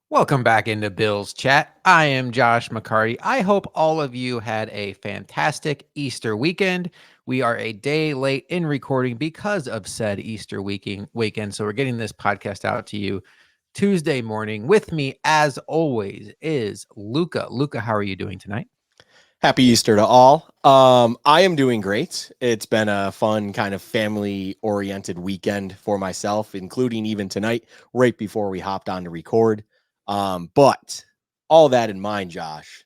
Welcome back into Bill's Chat. I am Josh McCarty. I hope all of you had a fantastic Easter weekend. We are a day late in recording because of said Easter weekend. So we're getting this podcast out to you Tuesday morning. With me, as always, is Luka. Luka, how are you doing tonight? Happy Easter to all. I am doing great. It's been a fun kind of family oriented weekend for myself, including even tonight, right before we hopped on to record. But all that in mind, Josh,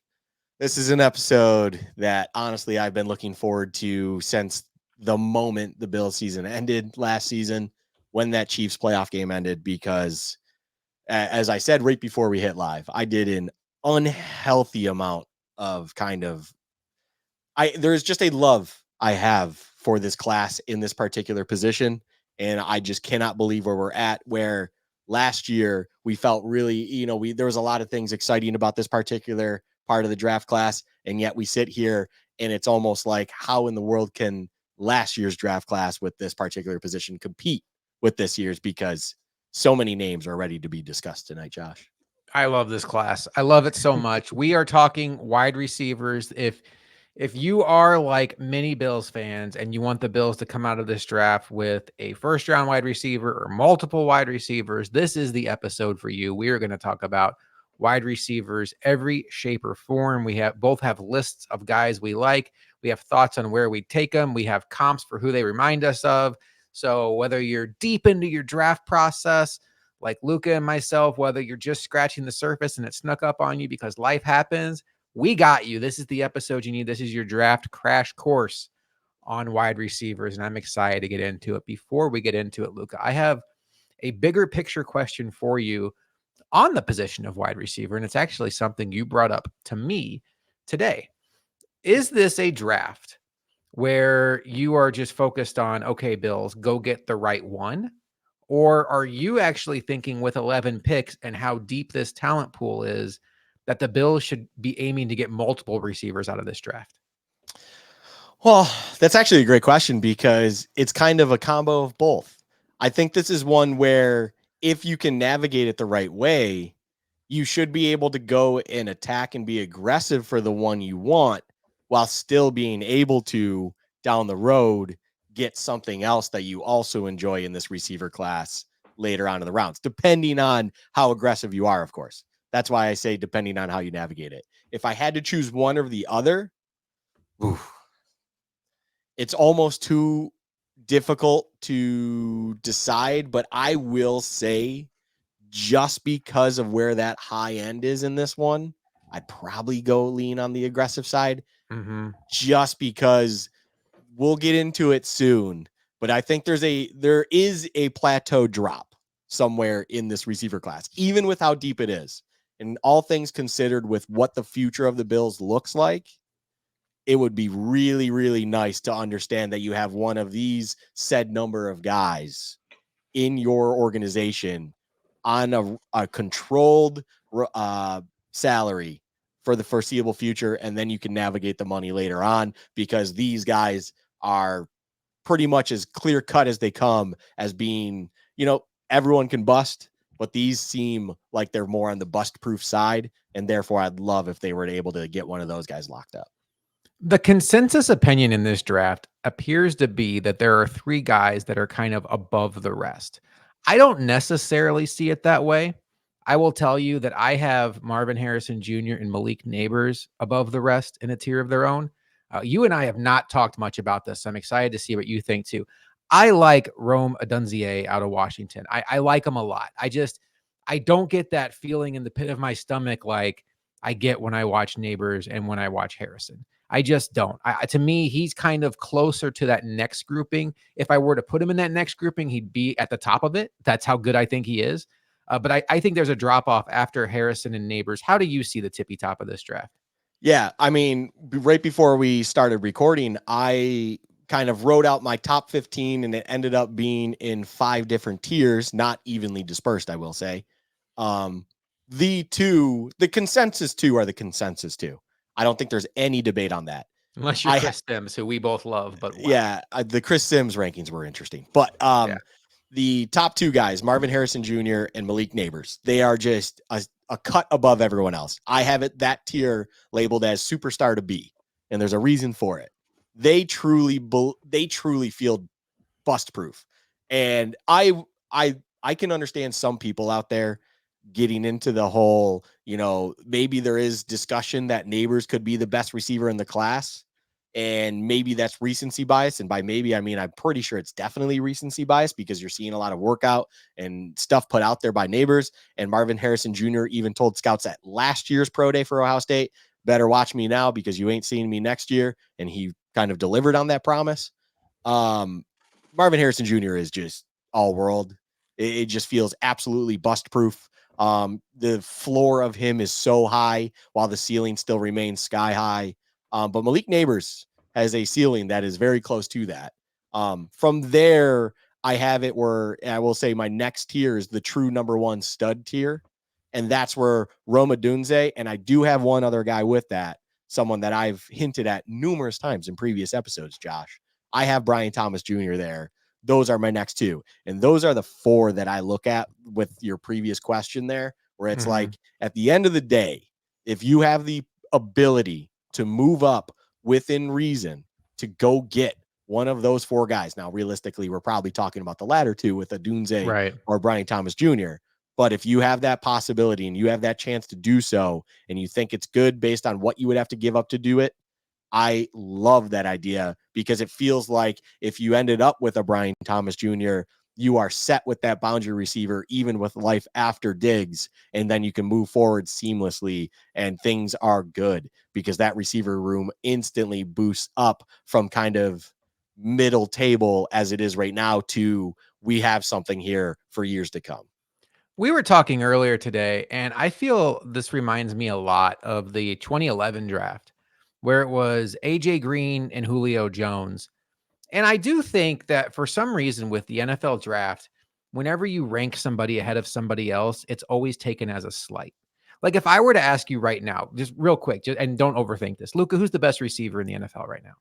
this is an episode that honestly I've been looking forward to since the moment the Bills season ended last season, when that Chiefs playoff game ended, because as I said right before we hit live, I did an unhealthy amount of kind of there's just a love I have for this class in this particular position. And I just cannot believe where we're at, where last year we felt really, there was a lot of things exciting about this particular part of the draft class. And yet we sit here and it's almost like, how in the world can last year's draft class with this particular position compete with this year's? Because so many names are ready to be discussed tonight, Josh. I love this class. I love it so much. We are talking wide receivers. If you are like many Bills fans and you want the Bills to come out of this draft with a first round wide receiver or multiple wide receivers, this is the episode for you. We are going to talk about wide receivers, every shape or form. We have both have lists of guys we like. We have thoughts on where we take them. We have comps for who they remind us of. So whether you're deep into your draft process, like Luka and myself, whether you're just scratching the surface and it snuck up on you because life happens, we got you. This is the episode you need. This is your draft crash course on wide receivers, and I'm excited to get into it. Before we get into it, Luka, I have a bigger picture question for you on the position of wide receiver, and it's actually something you brought up to me today. Is this a draft where you are just focused on, okay, Bills, go get the right one? Or are you actually thinking with 11 picks and how deep this talent pool is that the Bills should be aiming to get multiple receivers out of this draft? Well, that's actually a great question because it's kind of a combo of both. I think this is one where if you can navigate it the right way, you should be able to go and attack and be aggressive for the one you want while still being able to down the road get something else that you also enjoy in this receiver class later on in the rounds, depending on how aggressive you are, of course. That's why I say depending on how you navigate it. If I had to choose one or the other, oof, it's almost too difficult to decide, but I will say just because of where that high end is in this one, I'd probably go lean on the aggressive side Mm-hmm. just because we'll get into it soon, but I think there is a plateau drop somewhere in this receiver class, even with how deep it is. And all things considered with what the future of the Bills looks like, it would be really, really nice to understand that you have one of these said number of guys in your organization on a controlled salary for the foreseeable future. And then you can navigate the money later on because these guys are pretty much as clear cut as they come as being, everyone can bust, but these seem like they're more on the bust proof side. And therefore, I'd love if they were able to get one of those guys locked up. The consensus opinion in this draft appears to be that there are three guys that are kind of above the rest. I don't necessarily see it that way. I will tell you that I have Marvin Harrison Jr. and Malik Neighbors above the rest in a tier of their own. You and I have not talked much about this. So I'm excited to see what you think too. I like Rome Odunze out of Washington. I like him a lot. I don't get that feeling in the pit of my stomach like I get when I watch Neighbors and when I watch Harrison. I just don't. To me, he's kind of closer to that next grouping. If I were to put him in that next grouping, he'd be at the top of it. That's how good I think he is. But I think there's a drop off after Harrison and Neighbors. How do you see the tippy top of this draft? Yeah, I mean, right before we started recording, I kind of wrote out my top 15 and it ended up being in 5 different tiers, not evenly dispersed, I will say. Um, the consensus two are the consensus two. I don't think there's any debate on that. Unless you're I Chris Sims, who we both love, but wow. Yeah, the Chris Sims rankings were interesting, but Yeah. the top two guys, Marvin Harrison Jr. and Malik Neighbors, they are just a cut above everyone else. I have it that tier labeled as superstar to B, and there's a reason for it. They truly feel bust proof. And I can understand some people out there getting into the whole, maybe there is discussion that Neighbors could be the best receiver in the class. And maybe that's recency bias. And by maybe, I mean, I'm pretty sure it's definitely recency bias because you're seeing a lot of workout and stuff put out there by Neighbors. And Marvin Harrison Jr. even told scouts at last year's pro day for Ohio State, better watch me now because you ain't seeing me next year. And he kind of delivered on that promise. Marvin Harrison Jr. is just all world. It just feels absolutely bust proof. The floor of him is so high while the ceiling still remains sky high. But Malik Neighbors has a ceiling that is very close to that. From there, I have it where I will say my next tier is the true number one stud tier. And that's where Roma Dunze, and I do have one other guy with that, someone that I've hinted at numerous times in previous episodes, Josh. I have Brian Thomas Jr. there. Those are my next two. And those are the four that I look at with your previous question there, where it's like at the end of the day, if you have the ability to move up within reason to go get one of those four guys. Now, realistically, we're probably talking about the latter two with a Dunze or Brian Thomas Jr. But if you have that possibility and you have that chance to do so, and you think it's good based on what you would have to give up to do it, I love that idea because it feels like if you ended up with a Brian Thomas Jr., you are set with that boundary receiver, even with life after Diggs, and then you can move forward seamlessly and things are good because that receiver room instantly boosts up from kind of middle table as it is right now to we have something here for years to come. We were talking earlier today, and I feel this reminds me a lot of the 2011 draft, where it was AJ Green and Julio Jones. And I do think that for some reason with the NFL draft, whenever you rank somebody ahead of somebody else, it's always taken as a slight. Like if I were to ask you right now, just real quick, and don't overthink this, Luka, who's the best receiver in the NFL right now?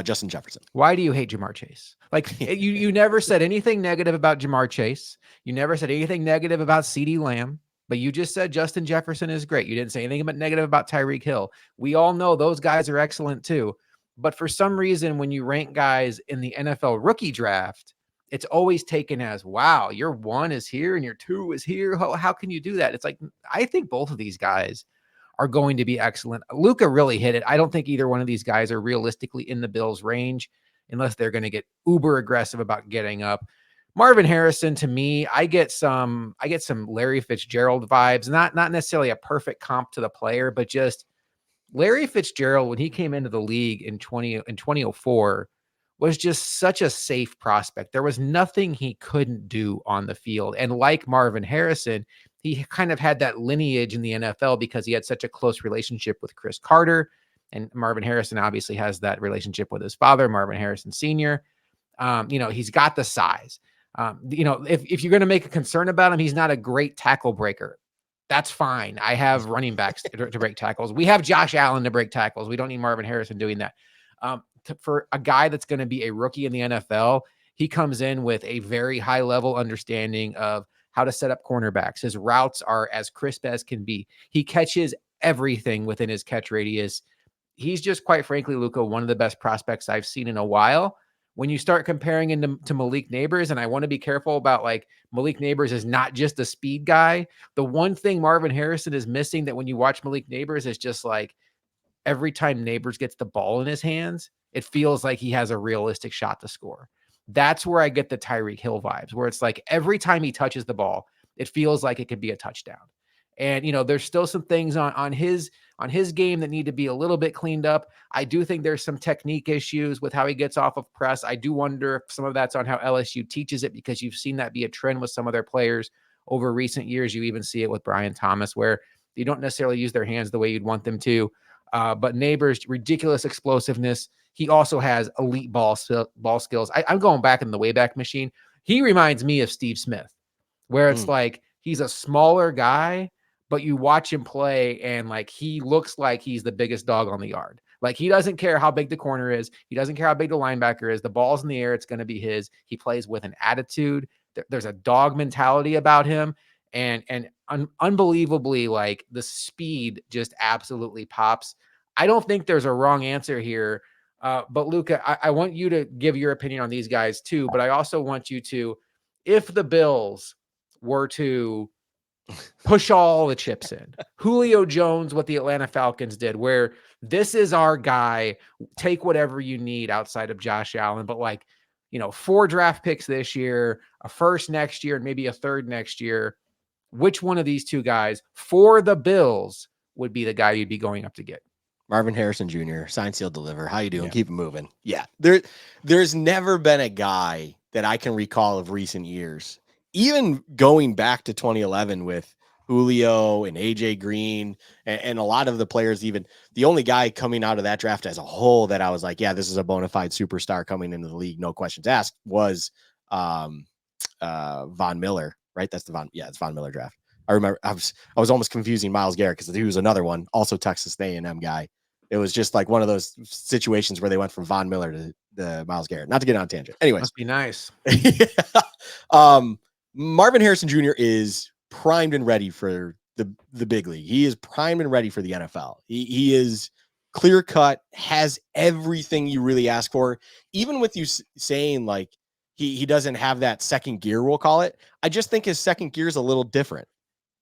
Justin Jefferson. Why do you hate Jamar Chase? Like you never said anything negative about Jamar Chase. You never said anything negative about CeeDee Lamb, but you just said Justin Jefferson is great. You didn't say anything about negative about Tyreek Hill. We all know those guys are excellent too. But for some reason, when you rank guys in the NFL rookie draft, it's always taken as, wow, your one is here and your two is here. How can you do that? It's like, I think both of these guys are going to be excellent. Luka really hit it. I don't think either one of these guys are realistically in the Bills' range unless they're going to get uber aggressive about getting up. Marvin Harrison, to me, I get some Larry Fitzgerald vibes. Not necessarily a perfect comp to the player, but just Larry Fitzgerald when he came into the league in 2004 was just such a safe prospect. There was nothing he couldn't do on the field. And like Marvin Harrison, he kind of had that lineage in the NFL because he had such a close relationship with Chris Carter. And Marvin Harrison obviously has that relationship with his father, Marvin Harrison Sr. He's got the size. If you're going to make a concern about him, he's not a great tackle breaker. That's fine. I have running backs to break tackles. We have Josh Allen to break tackles. We don't need Marvin Harrison doing that. For a guy that's going to be a rookie in the NFL, he comes in with a very high level understanding of how to set up cornerbacks. His routes are as crisp as can be. He catches everything within his catch radius. He's just, quite frankly, Luka, one of the best prospects I've seen in a while. When you start comparing him to Malik Neighbors, and I want to be careful about like Malik Neighbors is not just a speed guy. The one thing Marvin Harrison is missing that when you watch Malik Neighbors is just like every time Neighbors gets the ball in his hands, it feels like he has a realistic shot to score. That's where I get the Tyreek Hill vibes, where it's like every time he touches the ball, it feels like it could be a touchdown. And there's still some things on his game that need to be a little bit cleaned up. I do think there's some technique issues with how he gets off of press. I do wonder if some of that's on how LSU teaches it, because you've seen that be a trend with some of their players over recent years. You even see it with Brian Thomas, where they don't necessarily use their hands the way you'd want them to. But Neighbors' ridiculous explosiveness. He also has elite ball skills. I'm going back in the Wayback Machine. He reminds me of Steve Smith, where it's like he's a smaller guy, but you watch him play and like he looks like he's the biggest dog on the yard. Like he doesn't care how big the corner is. He doesn't care how big the linebacker is. The ball's in the air. It's going to be his. He plays with an attitude. There's a dog mentality about him. And unbelievably, like the speed just absolutely pops. I don't think there's a wrong answer here. But Luka, I want you to give your opinion on these guys too. But I also want you to, if the Bills were to push all the chips in, Julio Jones, what the Atlanta Falcons did, where this is our guy, take whatever you need outside of Josh Allen, but like, 4 draft picks this year, a first next year, and maybe a third next year. Which one of these two guys for the Bills would be the guy you'd be going up to get? Marvin Harrison Jr., sign, seal, deliver. How you doing? Yeah. Keep it moving. Yeah. There's never been a guy that I can recall of recent years, even going back to 2011 with Julio and AJ Green and a lot of the players, even the only guy coming out of that draft as a whole that I was like, yeah, this is a bona fide superstar coming into the league, no questions asked, was Von Miller, right? It's Von Miller draft. I remember I was almost confusing Myles Garrett because he was another one, also Texas A&M guy. It was just like one of those situations where they went from Von Miller to the Myles Garrett. Not to get on a tangent. Anyways, Must be nice. Marvin Harrison Jr. is primed and ready for the big league. He is primed and ready for the NFL. He is clear cut, has everything you really ask for. Even with you saying like he doesn't have that second gear, we'll call it. I just think his second gear is a little different.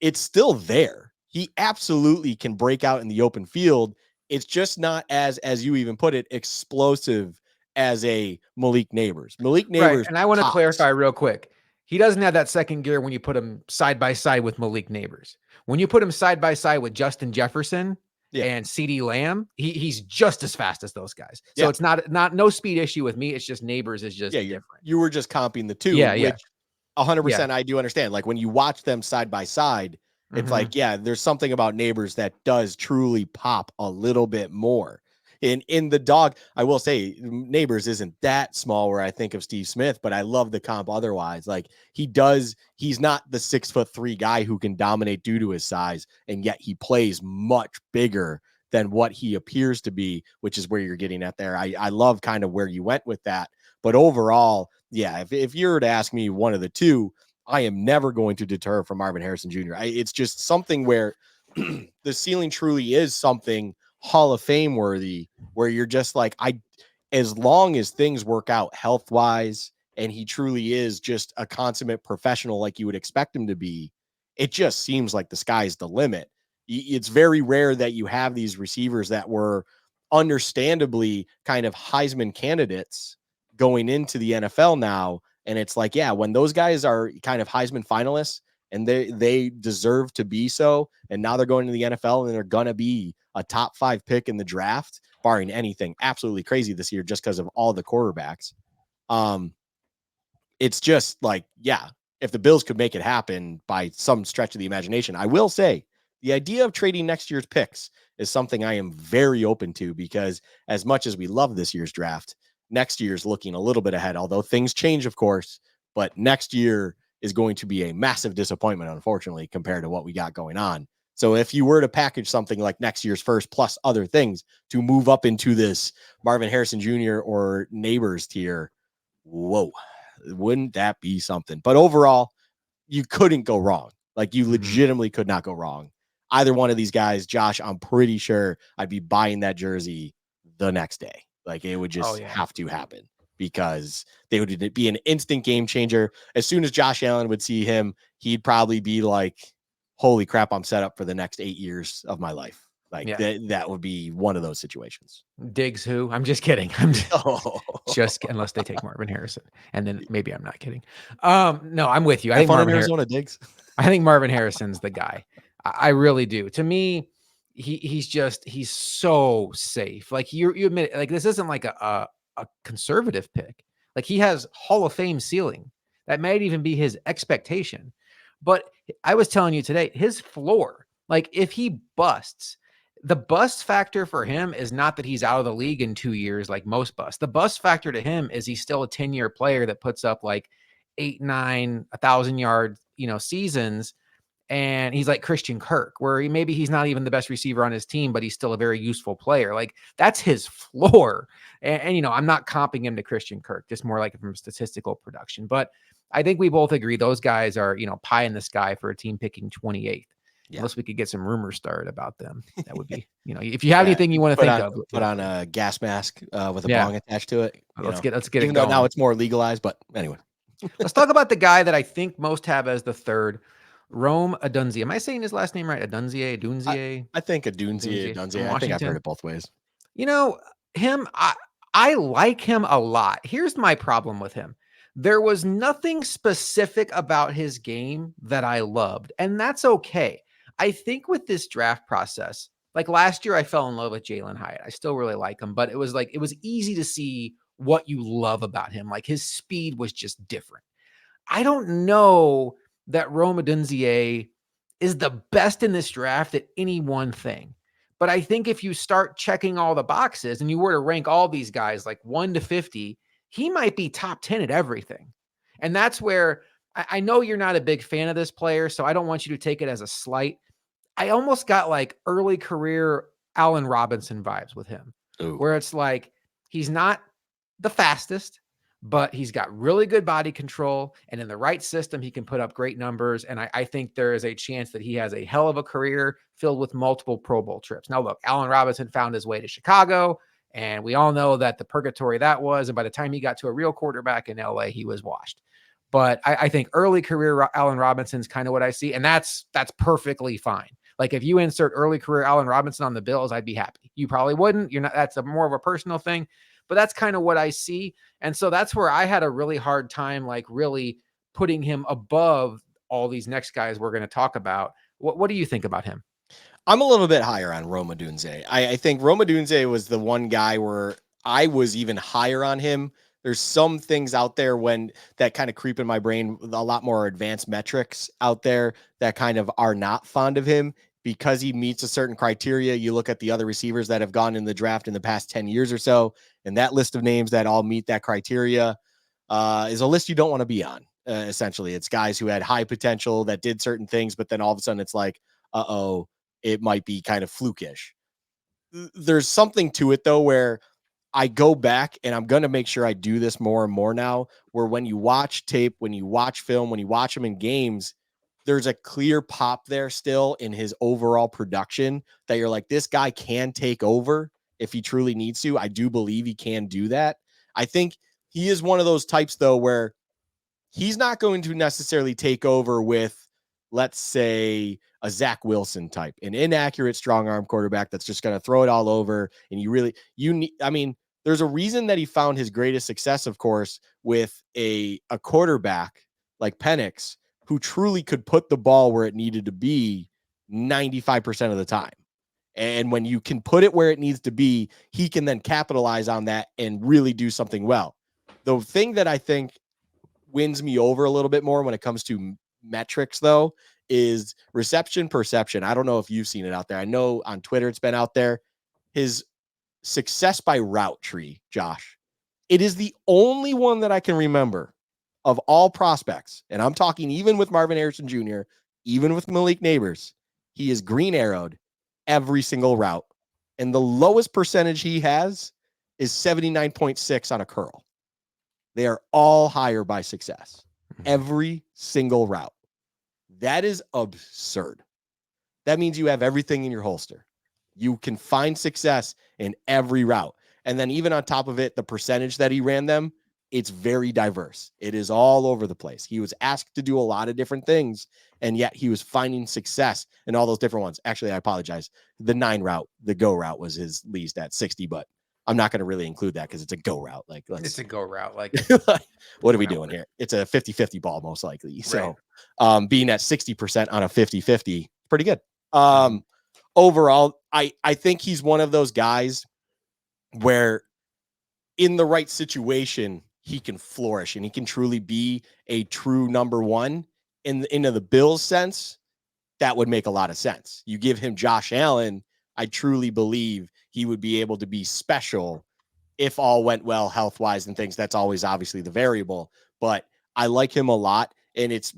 It's still there. He absolutely can break out in the open field. It's just not as you even put it, explosive as a Malik Neighbors. Malik Neighbors, right. And I want to clarify real quick. He doesn't have that second gear when you put him side by side with Malik Neighbors. When you put him side by side with Justin Jefferson and CeeDee Lamb, he's just as fast as those guys. So it's not no speed issue with me. It's just Neighbors is just different. You were just comping the two, which 100% I do understand. Like when you watch them side by side, it's like, there's something about Neighbors that does truly pop a little bit more. In the dog, I will say Neighbors isn't that small where I think of Steve Smith, but I love the comp otherwise. Like he's not the 6'3" guy who can dominate due to his size, and yet he plays much bigger than what he appears to be, which is where you're getting at there. I love kind of where you went with that. But overall, if you were to ask me one of the two, I am never going to deter from Marvin Harrison Jr. It's just something where the ceiling truly is something Hall of Fame worthy, where you're just like, as long as things work out health wise, and he truly is just a consummate professional like you would expect him to be, it just seems like the sky's the limit. It's very rare that you have these receivers that were understandably kind of Heisman candidates going into the NFL now. And it's like, when those guys are kind of Heisman finalists and they deserve to be so, and now they're going to the NFL and they're going to be a top 5 pick in the draft, barring anything absolutely crazy this year, just because of all the quarterbacks. It's just like, if the Bills could make it happen by some stretch of the imagination, I will say the idea of trading next year's picks is something I am very open to, because as much as we love this year's draft, next year's looking a little bit ahead, although things change, of course, but next year is going to be a massive disappointment, unfortunately, compared to what we got going on. So if you were to package something like next year's first plus other things to move up into this Marvin Harrison Jr. or Neighbors tier, whoa, wouldn't that be something? But overall, you couldn't go wrong. Like you legitimately could not go wrong. Either one of these guys, Josh, I'm pretty sure I'd be buying that jersey the next day. Like it would just have to happen, because they would be an instant game changer. As soon as Josh Allen would see him, he'd probably be like, holy crap, I'm set up for the next 8 years of my life. Like that would be one of those situations. Diggs who? I'm just kidding. Just unless they take Marvin Harrison, and then maybe I'm not kidding. No, I'm with you. I think Marvin Arizona Diggs. I think Marvin Harrison's the guy. I really do. To me, he's so safe. Like you admit it, like this isn't like a conservative pick. Like he has Hall of Fame ceiling. That might even be his expectation. But I was telling you today, his floor, like if he busts, the bust factor for him is not that he's out of the league in 2 years like most busts. The bust factor to him is he's still a 10-year player that puts up like 8, 9, 1,000 yard, seasons. And he's like Christian Kirk, where maybe he's not even the best receiver on his team, but he's still a very useful player. Like that's his floor. And I'm not comping him to Christian Kirk, just more like from statistical production. But I think we both agree those guys are, pie in the sky for a team picking 28th. Yeah. Unless we could get some rumors started about them. That would be, if you have Yeah. anything you want to think of, Put feel on free. a gas mask with a Yeah. bong attached to it. Let's get it Even though now going. it's more legalized, but anyway. Let's talk about the guy that I think most have as the third, Rome Adunzi. Am I saying his last name right? Adunzie? I think a Dunze, From I think I've heard Washington. it both ways. You know, him, I like him a lot. Here's my problem with him. There was nothing specific about his game that I loved, and that's okay. I think with this draft process, like last year, I fell in love with Jalen Hyatt. I still really like him, but it was easy to see what you love about him. Like his speed was just different. I don't know that Rome Odunze is the best in this draft at any one thing. But I think if you start checking all the boxes and you were to rank all these guys like 1 to 50, he might be top 10 at everything. And that's where I know you're not a big fan of this player, so I don't want you to take it as a slight. I almost got like early career Allen Robinson vibes with him, Ooh. where it's like he's not the fastest, but he's got really good body control. And in the right system, he can put up great numbers. And I think there is a chance that he has a hell of a career filled with multiple Pro Bowl trips. Now, look, Allen Robinson found his way to Chicago, and we all know that the purgatory that was. And by the time he got to a real quarterback in LA, he was washed. But I think early career Allen Robinson's kind of what I see, and that's perfectly fine. Like if you insert early career Allen Robinson on the Bills, I'd be happy. You probably wouldn't. You're not. That's more of a personal thing, but that's kind of what I see. And so that's where I had a really hard time, like really putting him above all these next guys we're going to talk about. What do you think about him? I'm a little bit higher on Roma Dunze. I think Roma Dunze was the one guy where I was even higher on him. There's some things out there when that kind of creep in my brain, a lot more advanced metrics out there that kind of are not fond of him because he meets a certain criteria. You look at the other receivers that have gone in the draft in the past 10 years or so, and that list of names that all meet that criteria is a list you don't want to be on. Essentially, it's guys who had high potential that did certain things, but then all of a sudden it's like, uh-oh, it might be kind of flukish. There's something to it though, where I go back and I'm going to make sure I do this more and more now, where when you watch tape, when you watch film, when you watch him in games, there's a clear pop there still in his overall production that you're like, this guy can take over if he truly needs to. I do believe he can do that. I think he is one of those types though, where he's not going to necessarily take over with, let's say, a Zach Wilson type, an inaccurate strong arm quarterback that's just going to throw it all over. And there's a reason that he found his greatest success, of course, with a quarterback like Penix, who truly could put the ball where it needed to be 95% of the time. And when you can put it where it needs to be, he can then capitalize on that and really do something well. The thing that I think wins me over a little bit more when it comes to metrics, though, is reception perception. I don't know if you've seen it out there. I know on Twitter it's been out there. His success by route tree, Josh. It is the only one that I can remember of all prospects. And I'm talking even with Marvin Harrison Jr., even with Malik Neighbors. He is green arrowed every single route. And the lowest percentage he has is 79.6 on a curl. They are all higher by success. Every single route. That is absurd. That means you have everything in your holster. You can find success in every route. And then even on top of it, the percentage that he ran them, it's very diverse. It is all over the place. He was asked to do a lot of different things, and yet he was finding success in all those different ones. Actually, I apologize. The 9 route, the go route was his least at 60, but I'm not going to really include that because it's a go route. Like, It's a go route. Like, what are we doing here? It's a 50-50 ball, most likely. So, right. Being at 60% on a 50-50, pretty good. Overall, I think he's one of those guys where in the right situation, he can flourish and he can truly be a true number one. Into the Bills sense, that would make a lot of sense. You give him Josh Allen, I truly believe he would be able to be special if all went well health-wise and things. That's always obviously the variable, but I like him a lot. And it's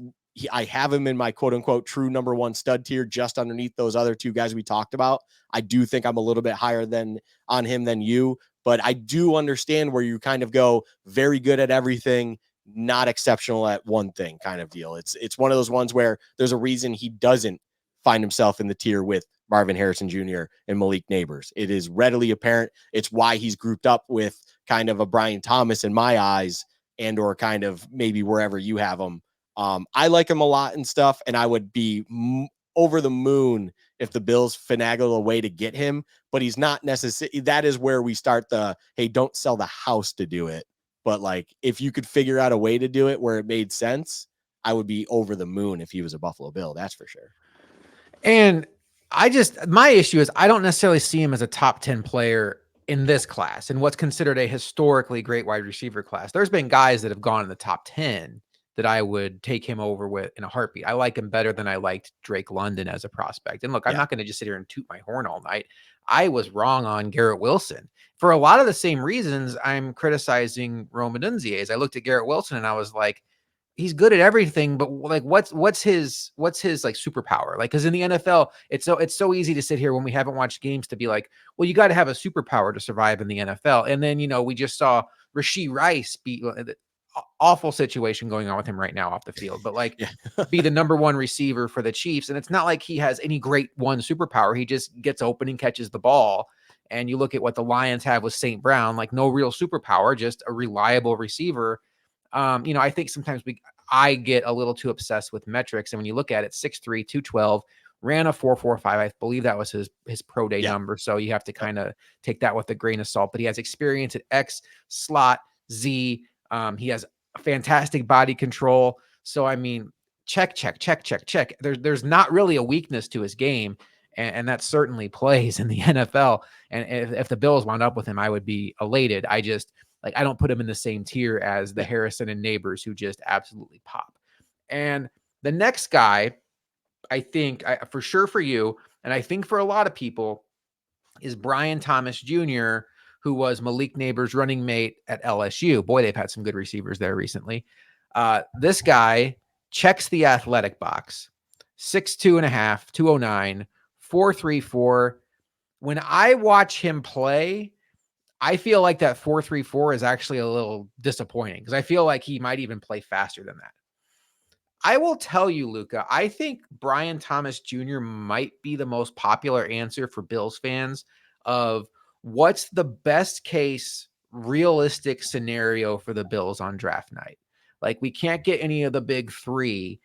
I have him in my quote unquote true number one stud tier, just underneath those other two guys we talked about. I do think I'm a little bit higher than on him than you, but I do understand where you kind of go very good at everything, not exceptional at one thing kind of deal. It's one of those ones where there's a reason he doesn't find himself in the tier with Marvin Harrison Jr. and Malik Neighbors. It is readily apparent. It's why he's grouped up with kind of a Brian Thomas in my eyes, and or kind of maybe wherever you have him. I like him a lot and stuff, and I would be over the moon if the Bills finagle a way to get him, but he's not necessarily. That is where we start the, hey, don't sell the house to do it. But like, if you could figure out a way to do it where it made sense, I would be over the moon if he was a Buffalo Bill. That's for sure. And my issue is I don't necessarily see him as a top 10 player in this class and what's considered a historically great wide receiver class. There's been guys that have gone in the top 10 that I would take him over with in a heartbeat. I like him better than I liked Drake London as a prospect. And look, I'm not going to just sit here and toot my horn all night. I was wrong on Garrett Wilson for a lot of the same reasons I'm criticizing Rome Odunze. I looked at Garrett Wilson and I was like, he's good at everything, but like what's his like superpower? Like, because in the NFL, it's so easy to sit here when we haven't watched games to be like, well, you got to have a superpower to survive in the NFL. And then we just saw Rashee Rice be awful situation going on with him right now off the field, but like be the number one receiver for the Chiefs. And it's not like he has any great one superpower. He just gets open and catches the ball. And you look at what the Lions have with St. Brown, like no real superpower, just a reliable receiver. I think sometimes I get a little too obsessed with metrics. And when you look at it, 6'3", 212, ran a 4.45. I believe that was his pro day number. So you have to kind of take that with a grain of salt. But he has experience at X, slot, Z. He has fantastic body control. So I mean, check. There's not really a weakness to his game. And that certainly plays in the NFL. And if the Bills wound up with him, I would be elated. I don't put him in the same tier as the Harrison and Neighbors who just absolutely pop. And the next guy, I think for sure for you, and I think for a lot of people, is Brian Thomas Jr., who was Malik Neighbors' running mate at LSU. Boy, they've had some good receivers there recently. This guy checks the athletic box. 6'2.5", 209, 4.34. When I watch him play, I feel like that 4.34 is actually a little disappointing because I feel like he might even play faster than that. I will tell you, Luka, I think Brian Thomas Jr. might be the most popular answer for Bills fans of what's the best case realistic scenario for the Bills on draft night. Like, we can't get any of the big three,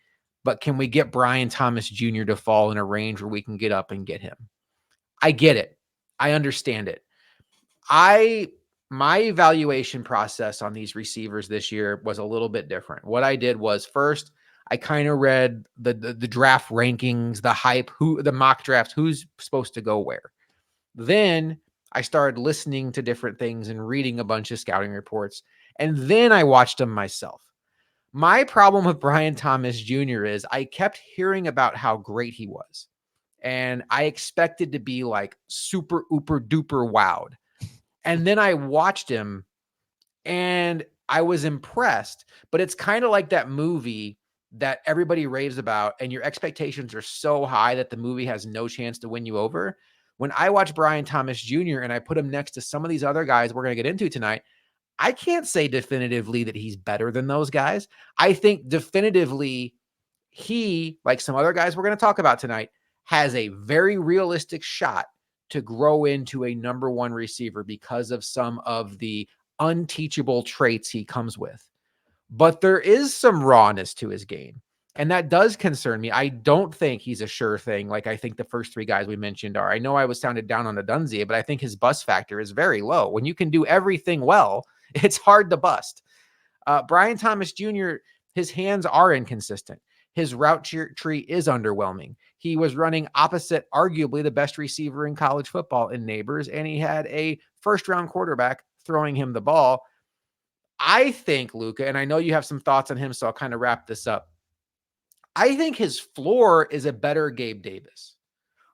but can we get Brian Thomas Jr. to fall in a range where we can get up and get him? I get it. I understand it. My evaluation process on these receivers this year was a little bit different. What I did was first, I kind of read the draft rankings, the hype, the mock drafts, who's supposed to go where. Then I started listening to different things and reading a bunch of scouting reports. And then I watched them myself. My problem with Brian Thomas Jr. is I kept hearing about how great he was. And I expected to be like super, ooper, duper wowed. And then I watched him and I was impressed, but it's kind of like that movie that everybody raves about and your expectations are so high that the movie has no chance to win you over. When I watch Brian Thomas Jr. and I put him next to some of these other guys we're going to get into tonight, I can't say definitively that he's better than those guys. I think definitively he, like some other guys we're going to talk about tonight, has a very realistic shot to grow into a number one receiver because of some of the unteachable traits he comes with. But there is some rawness to his game. And that does concern me. I don't think he's a sure thing. Like I think the first three guys we mentioned are. I know I was sounded down on Odunze, but I think his bust factor is very low. When you can do everything well, it's hard to bust. Brian Thomas Jr., his hands are inconsistent. His route tree is underwhelming. He was running opposite, arguably, the best receiver in college football in Neighbors, and he had a first-round quarterback throwing him the ball. I think, Luka, and I know you have some thoughts on him, so I'll kind of wrap this up. I think his floor is a better Gabe Davis,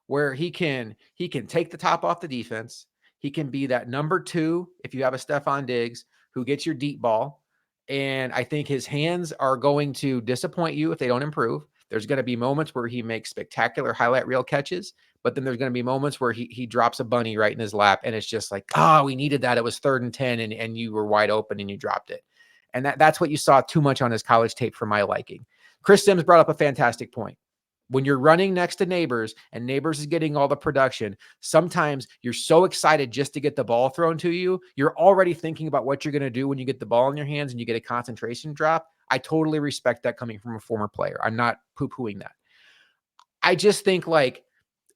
where he can take the top off the defense. He can be that number two if you have a Stephon Diggs who gets your deep ball. And I think his hands are going to disappoint you if they don't improve. There's going to be moments where he makes spectacular highlight reel catches, but then there's going to be moments where he drops a bunny right in his lap, and it's just like, oh, we needed that. It was 3rd and 10, and you were wide open and you dropped it. And that's what you saw too much on his college tape for my liking. Chris Sims brought up a fantastic point. When you're running next to Neighbors and Neighbors is getting all the production, sometimes you're so excited just to get the ball thrown to you. You're already thinking about what you're going to do when you get the ball in your hands and you get a concentration drop. I totally respect that coming from a former player. I'm not poo-pooing that. I just think like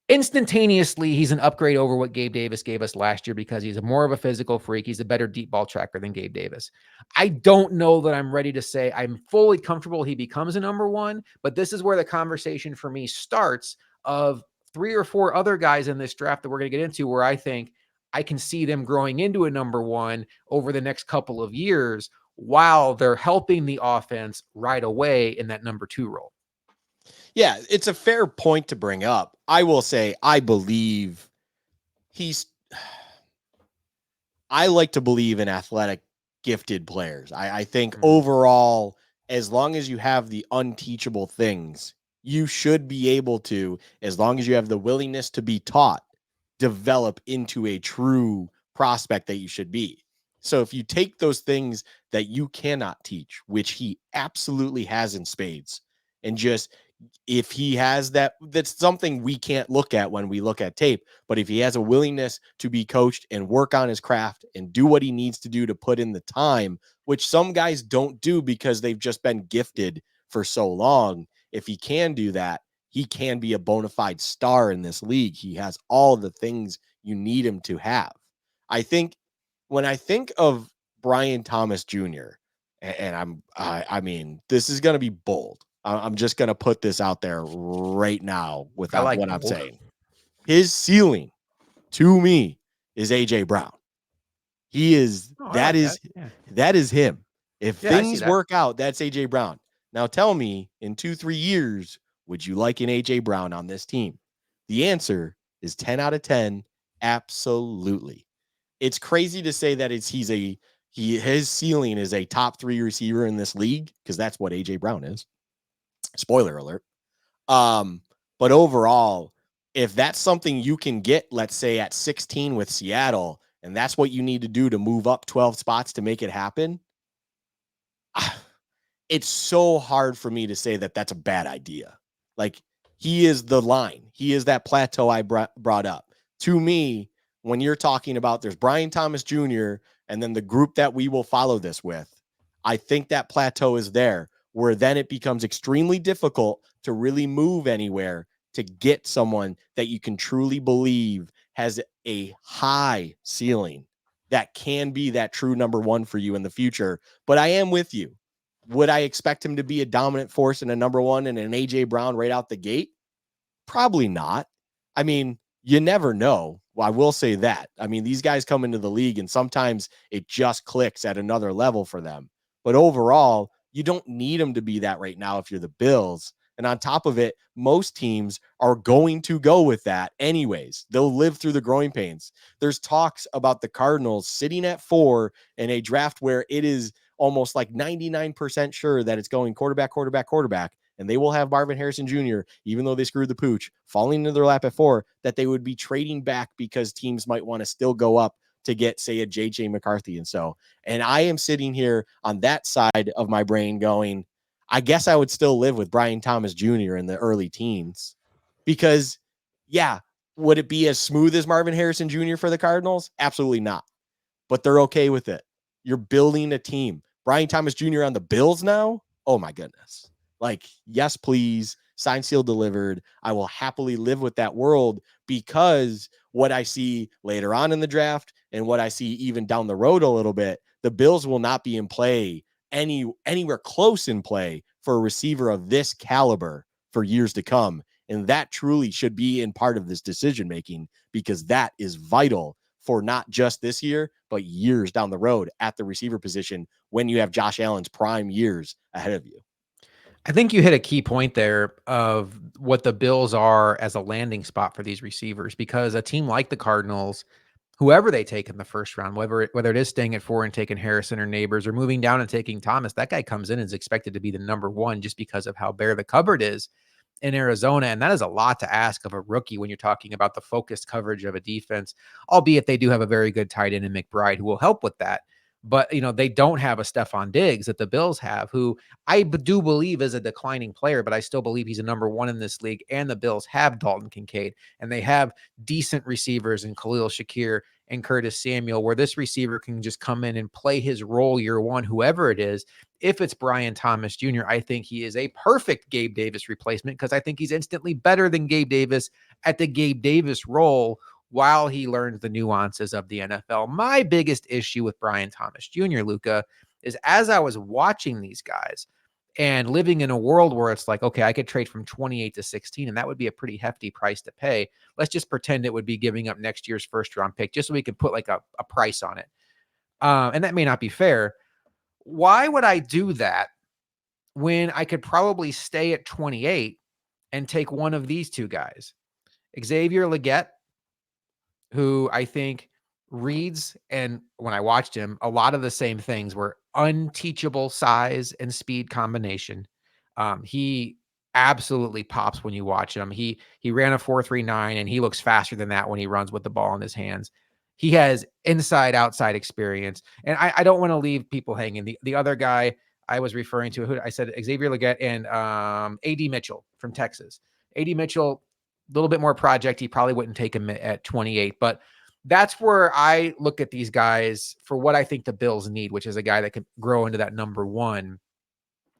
instantaneously, he's an upgrade over what Gabe Davis gave us last year because he's more of a physical freak. He's a better deep ball tracker than Gabe Davis. I don't know that I'm ready to say I'm fully comfortable he becomes a number one, but this is where the conversation for me starts of 3 or 4 other guys in this draft that we're going to get into where I think I can see them growing into a number one over the next couple of years while they're helping the offense right away in that number 2 role. Yeah, it's a fair point to bring up. I will say, I believe I like to believe in athletic, gifted players. I think overall, as long as you have the unteachable things, you should be able to, as long as you have the willingness to be taught, develop into a true prospect that you should be. So if you take those things that you cannot teach, which he absolutely has in spades, and just if he has that, that's something we can't look at when we look at tape. But if he has a willingness to be coached and work on his craft and do what he needs to do to put in the time, which some guys don't do because they've just been gifted for so long, if he can do that, he can be a bona fide star in this league. He has all the things you need him to have. I think when I think of Brian Thomas Jr., and I mean, this is going to be bold. I'm just going to put this out there right now without like what I'm bold. saying. His ceiling to me is AJ Brown. He is That. Yeah. that is him. If Yeah, I see things that. work out, that's AJ Brown. Now tell me, in 2-3 years, would you like an AJ Brown on this team? The answer is 10 out of 10. Absolutely. It's crazy to say that his ceiling is a top 3 receiver in this league because that's what AJ Brown is. Spoiler alert. But overall, if that's something you can get, let's say at 16 with Seattle, and that's what you need to do to move up 12 spots to make it happen, it's so hard for me to say that that's a bad idea. Like, he is the line. He is that plateau I brought up. To me, when you're talking about there's Brian Thomas Jr. and then the group that we will follow this with, I think that plateau is there where then it becomes extremely difficult to really move anywhere to get someone that you can truly believe has a high ceiling that can be that true number one for you in the future. But I am with you. Would I expect him to be a dominant force and a number one and an AJ Brown right out the gate? Probably not. I mean, you never know. Well, I will say that. I mean, these guys come into the league and sometimes it just clicks at another level for them. But overall, you don't need them to be that right now if you're the Bills. And on top of it, most teams are going to go with that anyways. They'll live through the growing pains. There's talks about the Cardinals sitting at 4 in a draft where it is almost like 99% sure that it's going quarterback, quarterback, quarterback, and they will have Marvin Harrison Jr., even though they screwed the pooch, falling into their lap at 4, that they would be trading back because teams might want to still go up to get, say, a JJ McCarthy. And I am sitting here on that side of my brain going, I guess I would still live with Brian Thomas Jr. in the early teens because, yeah, would it be as smooth as Marvin Harrison Jr. for the Cardinals? Absolutely not. But they're okay with it. You're building a team. Brian Thomas Jr. on the Bills now? Oh, my goodness. Like, yes, please. Signed, sealed, delivered. I will happily live with that world because what I see later on in the draft and what I see even down the road a little bit, the Bills will not be in play anywhere close in play for a receiver of this caliber for years to come. And that truly should be in part of this decision making because that is vital for not just this year, but years down the road at the receiver position when you have Josh Allen's prime years ahead of you. I think you hit a key point there of what the Bills are as a landing spot for these receivers, because a team like the Cardinals, whoever they take in the first round, whether it is staying at 4 and taking Harrison or Neighbors or moving down and taking Thomas, that guy comes in and is expected to be the number one just because of how bare the cupboard is in Arizona. And that is a lot to ask of a rookie when you're talking about the focused coverage of a defense, albeit they do have a very good tight end in McBride who will help with that. But, they don't have a Stephon Diggs that the Bills have, who I do believe is a declining player, but I still believe he's a number one in this league. And the Bills have Dalton Kincaid, and they have decent receivers in Khalil Shakir and Curtis Samuel, where this receiver can just come in and play his role year one, whoever it is. If it's Brian Thomas Jr., I think he is a perfect Gabe Davis replacement because I think he's instantly better than Gabe Davis at the Gabe Davis role while he learns the nuances of the NFL. My biggest issue with Brian Thomas Jr., Luka, is as I was watching these guys and living in a world where it's like, okay, I could trade from 28 to 16, and that would be a pretty hefty price to pay. Let's just pretend it would be giving up next year's first round pick just so we can put like a price on it. And that may not be fair. Why would I do that when I could probably stay at 28 and take one of these two guys? Xavier Legette, who I think reads, and when I watched him, a lot of the same things were unteachable size and speed combination. He absolutely pops when you watch him. He ran a 4.39 and he looks faster than that when he runs with the ball in his hands. He has inside outside experience, and I don't want to leave people hanging. The other guy I was referring to, who I said Xavier Legette and AD Mitchell from Texas. AD Mitchell, a little bit more project. He probably wouldn't take him at 28, but that's where I look at these guys for what I think the Bills need, which is a guy that could grow into that number one,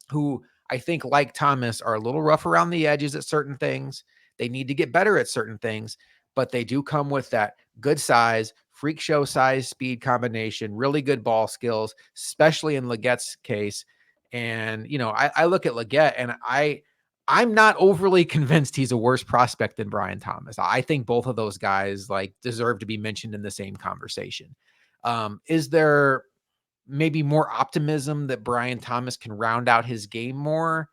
who I think, like Thomas, are a little rough around the edges at certain things. They need to get better at certain things, but they do come with that good size, freak show size, speed combination, really good ball skills, especially in Legette's case. And, I look at Legette and I'm not overly convinced he's a worse prospect than Brian Thomas. I think both of those guys deserve to be mentioned in the same conversation. Is there maybe more optimism that Brian Thomas can round out his game more?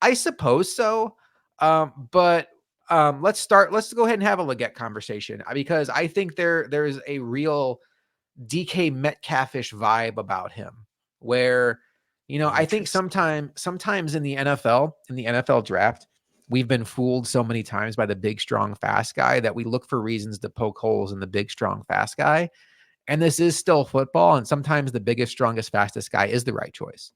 I suppose so. But let's go ahead and have a Legette conversation because I think there's a real DK Metcalfish vibe about him where, I think sometimes in the NFL draft, we've been fooled so many times by the big, strong, fast guy that we look for reasons to poke holes in the big, strong, fast guy. And this is still football. And sometimes the biggest, strongest, fastest guy is the right choice.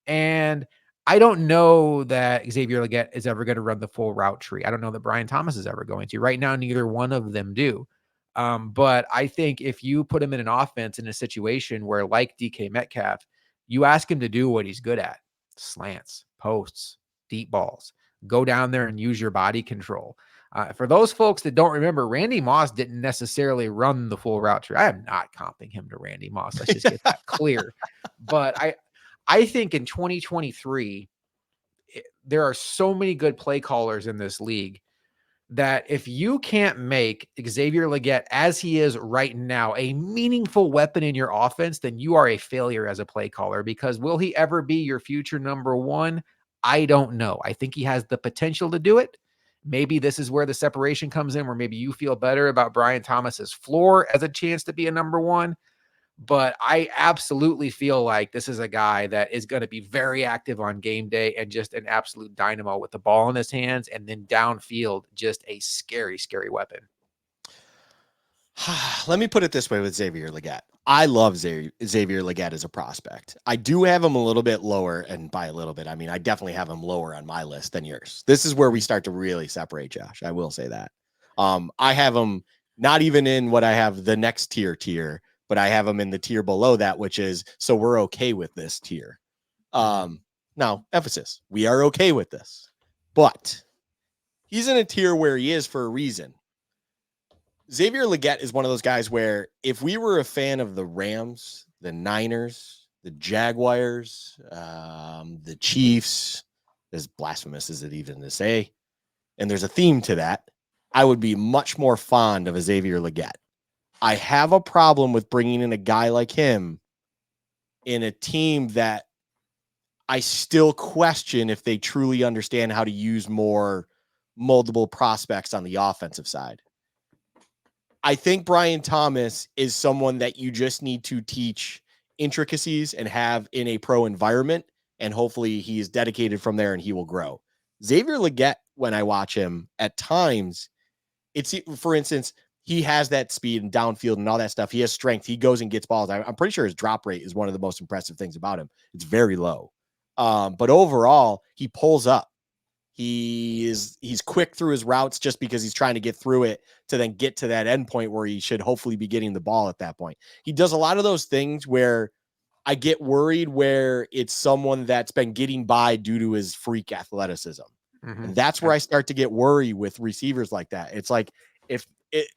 And I don't know that Xavier Legette is ever going to run the full route tree. I don't know that Brian Thomas is ever going to. Right now, neither one of them do. But I think if you put him in an offense in a situation where, like DK Metcalf, you ask him to do what he's good at: slants, posts, deep balls, go down there and use your body control. For those folks that don't remember, Randy Moss didn't necessarily run the full route tree. I am not comping him to Randy Moss. Let's just get that clear. But I think in 2023, there are so many good play callers in this league that if you can't make Xavier Legette, as he is right now, a meaningful weapon in your offense, then you are a failure as a play caller, because will he ever be your future number one? I don't know. I think he has the potential to do it. Maybe this is where the separation comes in, where maybe you feel better about Brian Thomas's floor as a chance to be a number one. But I absolutely feel like this is a guy that is going to be very active on game day and just an absolute dynamo with the ball in his hands, and then downfield, just a scary, scary weapon. Let me put it this way with Xavier Legette. I love Xavier Legette as a prospect. I do have him a little bit lower, and by a little bit, I mean I definitely have him lower on my list than yours. This is where we start to really separate, Josh. I will say that. I have him not even in what I have the next tier, but I have him in the tier below that, which is so we're okay with this tier. Now, emphasis, we are okay with this, but he's in a tier where he is for a reason. Xavier Legette is one of those guys where if we were a fan of the Rams, the Niners, the Jaguars, the Chiefs, as blasphemous as it even to say, and there's a theme to that, I would be much more fond of a Xavier Legette. I have a problem with bringing in a guy like him in a team that I still question if they truly understand how to use more multiple prospects on the offensive side. I think Brian Thomas is someone that you just need to teach intricacies and have in a pro environment. And hopefully he is dedicated from there and he will grow. Xavier Leggett, when I watch him at times, it's, for instance, he has that speed and downfield and all that stuff. He has strength. He goes and gets balls. I'm pretty sure his drop rate is one of the most impressive things about him. It's very low. But overall, he pulls up. He's quick through his routes just because he's trying to get through it to then get to that end point where he should hopefully be getting the ball at that point. He does a lot of those things where I get worried where it's someone that's been getting by due to his freak athleticism. Mm-hmm. And that's where I start to get worried with receivers like that. It's like if it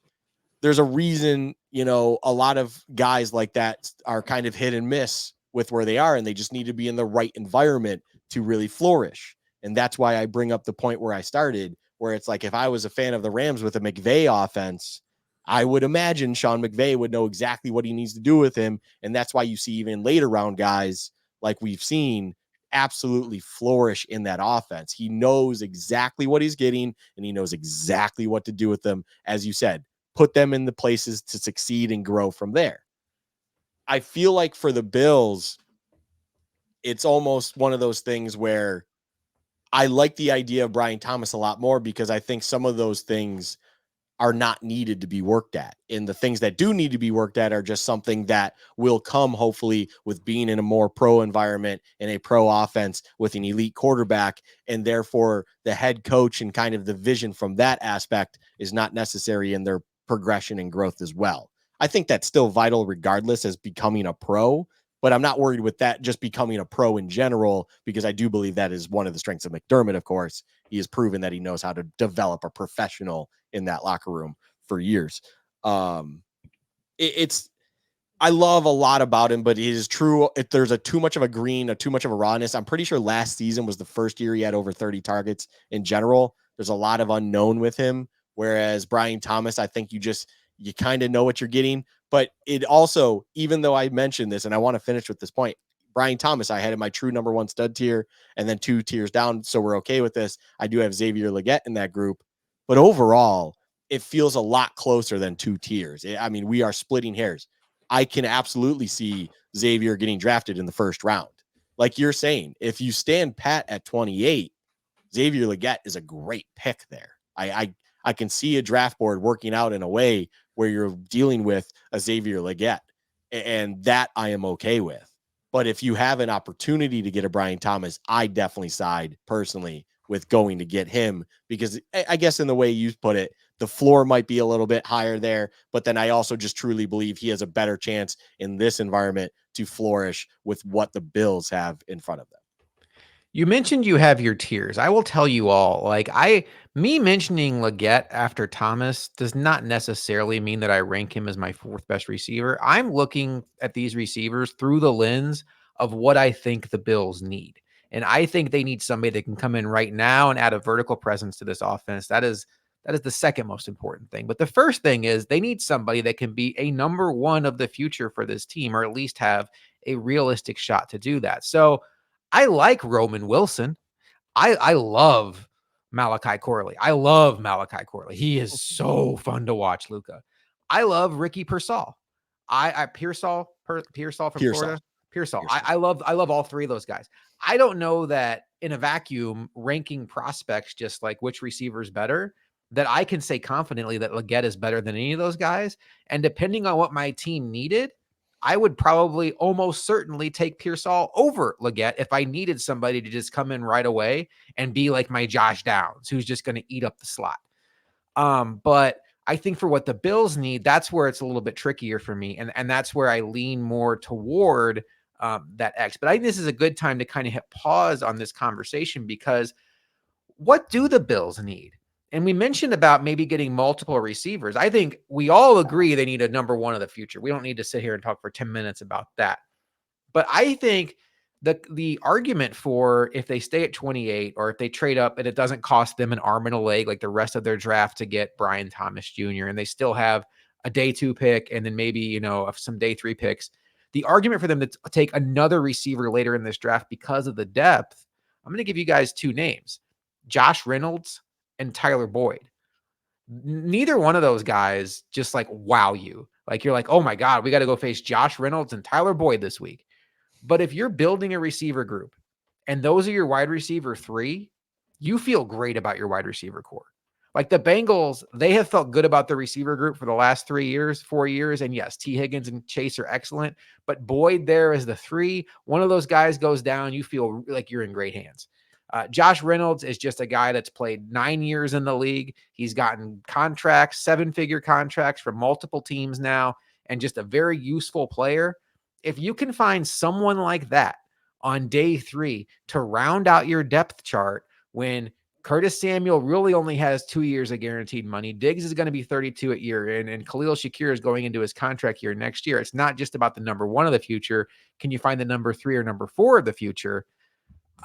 there's a reason, a lot of guys like that are kind of hit and miss with where they are, and they just need to be in the right environment to really flourish. And that's why I bring up the point where I started, where it's like if I was a fan of the Rams with a McVay offense, I would imagine Sean McVay would know exactly what he needs to do with him. And that's why you see even later round guys like we've seen absolutely flourish in that offense. He knows exactly what he's getting and he knows exactly what to do with them. As you said, put them in the places to succeed and grow from there. I feel like for the Bills, it's almost one of those things where I like the idea of Brian Thomas a lot more because I think some of those things are not needed to be worked at. And the things that do need to be worked at are just something that will come hopefully with being in a more pro environment and a pro offense with an elite quarterback. And therefore the head coach and kind of the vision from that aspect is not necessary in their progression and growth as well. I think that's still vital regardless as becoming a pro, but I'm not worried with that just becoming a pro in general, because I do believe that is one of the strengths of McDermott. Of course, he has proven that he knows how to develop a professional in that locker room for years. It's I love a lot about him, but it is true. If there's too much of a green, too much of a rawness, I'm pretty sure last season was the first year he had over 30 targets in general. There's a lot of unknown with him. Whereas Brian Thomas, I think you kind of know what you're getting. But it also, even though I mentioned this, and I want to finish with this point, Brian Thomas, I had in my true number one stud tier and then 2 tiers down. So we're okay with this. I do have Xavier Leggett in that group. But overall, it feels a lot closer than 2 tiers. I mean, we are splitting hairs. I can absolutely see Xavier getting drafted in the first round. Like you're saying, if you stand pat at 28, Xavier Leggett is a great pick there. I can see a draft board working out in a way where you're dealing with a Xavier Leggett, and that I am okay with. But if you have an opportunity to get a Brian Thomas, I definitely side personally with going to get him, because I guess in the way you put it, the floor might be a little bit higher there, but then I also just truly believe he has a better chance in this environment to flourish with what the Bills have in front of them. You mentioned you have your tiers. I will tell you all, me mentioning Leggett after Thomas does not necessarily mean that I rank him as my 4th best receiver. I'm looking at these receivers through the lens of what I think the Bills need. And I think they need somebody that can come in right now and add a vertical presence to this offense. That is the second most important thing. But the first thing is they need somebody that can be a number 1 of the future for this team, or at least have a realistic shot to do that. So I like Roman Wilson. I love Malachi Corley. I love Malachi Corley. He is so fun to watch, Luka. I love Ricky Pearsall. Pearsall from Pearsall. Florida. Pearsall. I love all 3 of those guys. I don't know that in a vacuum, ranking prospects just like which receiver is better, that I can say confidently that Leggett is better than any of those guys. And depending on what my team needed, I would probably almost certainly take Pearsall over Leggett if I needed somebody to just come in right away and be like my Josh Downs, who's just going to eat up the slot. But I think for what the Bills need, that's where it's a little bit trickier for me. And that's where I lean more toward that X. But I think this is a good time to kind of hit pause on this conversation, because what do the Bills need? And we mentioned about maybe getting multiple receivers. I think we all agree they need a number 1 of the future. We don't need to sit here and talk for 10 minutes about that. But I think the argument for if they stay at 28 or if they trade up and it doesn't cost them an arm and a leg like the rest of their draft to get Brian Thomas Jr. and they still have a day 2 pick and then maybe, some day 3 picks, the argument for them to take another receiver later in this draft because of the depth, I'm going to give you guys 2 names: Josh Reynolds and Tyler Boyd. neither one of those guys just like wow you. Like you're like, oh my God, we got to go face Josh Reynolds and Tyler Boyd this week. But if you're building a receiver group and those are your wide receiver three, you feel great about your wide receiver core. Like the Bengals, they have felt good about the receiver group for the last 3 years, 4 years. And yes, T. Higgins and Chase are excellent, but Boyd there is the three. One of those guys goes down, you feel like you're in great hands. Josh Reynolds is just a guy that's played 9 years in the league. He's gotten contracts, 7-figure contracts from multiple teams now, and just a very useful player. If you can find someone like that on day 3 to round out your depth chart when Curtis Samuel really only has 2 years of guaranteed money. Diggs is going to be 32 at year and Khalil Shakir is going into his contract year next year. It's not just about the number 1 of the future. Can you find the number 3 or number 4 of the future?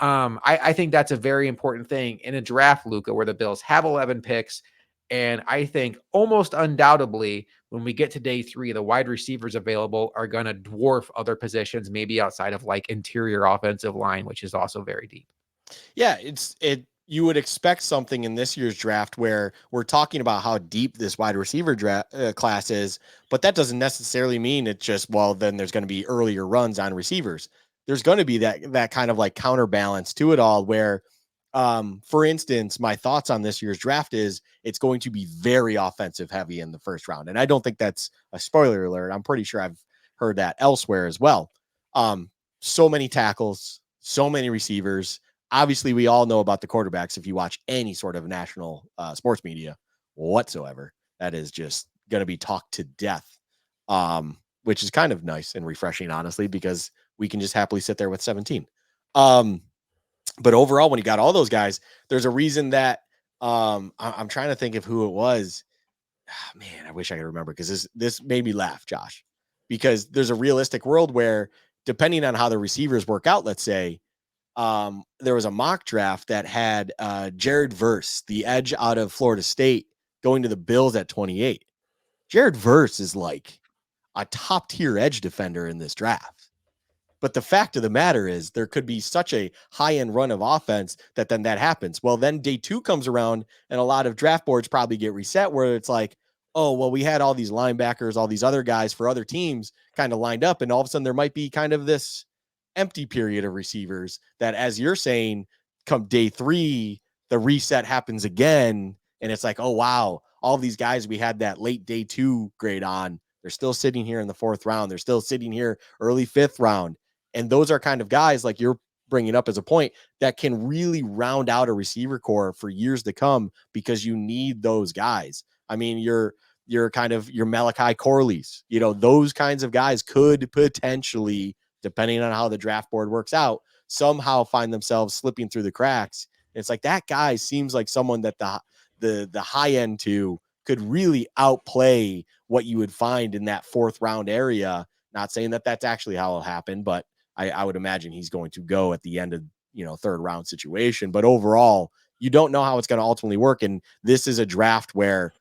I think that's a very important thing in a draft, Luka, where the Bills have 11 picks. And I think almost undoubtedly, when we get to day 3, the wide receivers available are going to dwarf other positions, maybe outside of like interior offensive line, which is also very deep. Yeah, you would expect something in this year's draft where we're talking about how deep this wide receiver class is, but that doesn't necessarily mean it's just, well, then there's going to be earlier runs on receivers. There's going to be that kind of like counterbalance to it all where, for instance, my thoughts on this year's draft is it's going to be very offensive heavy in the first round. And I don't think that's a spoiler alert. I'm pretty sure I've heard that elsewhere as well. So many tackles, so many receivers. Obviously, we all know about the quarterbacks if you watch any sort of national sports media whatsoever. That is just going to be talked to death, which is kind of nice and refreshing, honestly, because we can just happily sit there with 17. But overall, when you got all those guys, there's a reason that I'm trying to think of who it was. Man, I wish I could remember because this made me laugh, Josh, because there's a realistic world where depending on how the receivers work out, let's say, there was a mock draft that had Jared Verse, the edge out of Florida State, going to the Bills at 28. Jared Verse is like a top tier edge defender in this draft. But the fact of the matter is there could be such a high end run of offense that then that happens. Well, then day 2 comes around and a lot of draft boards probably get reset where it's like, oh, well, we had all these linebackers, all these other guys for other teams kind of lined up. And all of a sudden there might be kind of this empty period of receivers that, as you're saying, come day 3, the reset happens again. And it's like, oh, wow, all these guys we had that late day 2 grade on, they're still sitting here in the 4th round. They're still sitting here early 5th round. And those are kind of guys like you're bringing up as a point that can really round out a receiver core for years to come because you need those guys. I mean, you're kind of your Malachi Corleys, those kinds of guys could potentially, depending on how the draft board works out, somehow find themselves slipping through the cracks. And it's like that guy seems like someone that the high end to could really outplay what you would find in that 4th round area. Not saying that that's actually how it'll happen, but I would imagine he's going to go at the end of, 3rd round situation. But overall, you don't know how it's going to ultimately work. And this is a draft where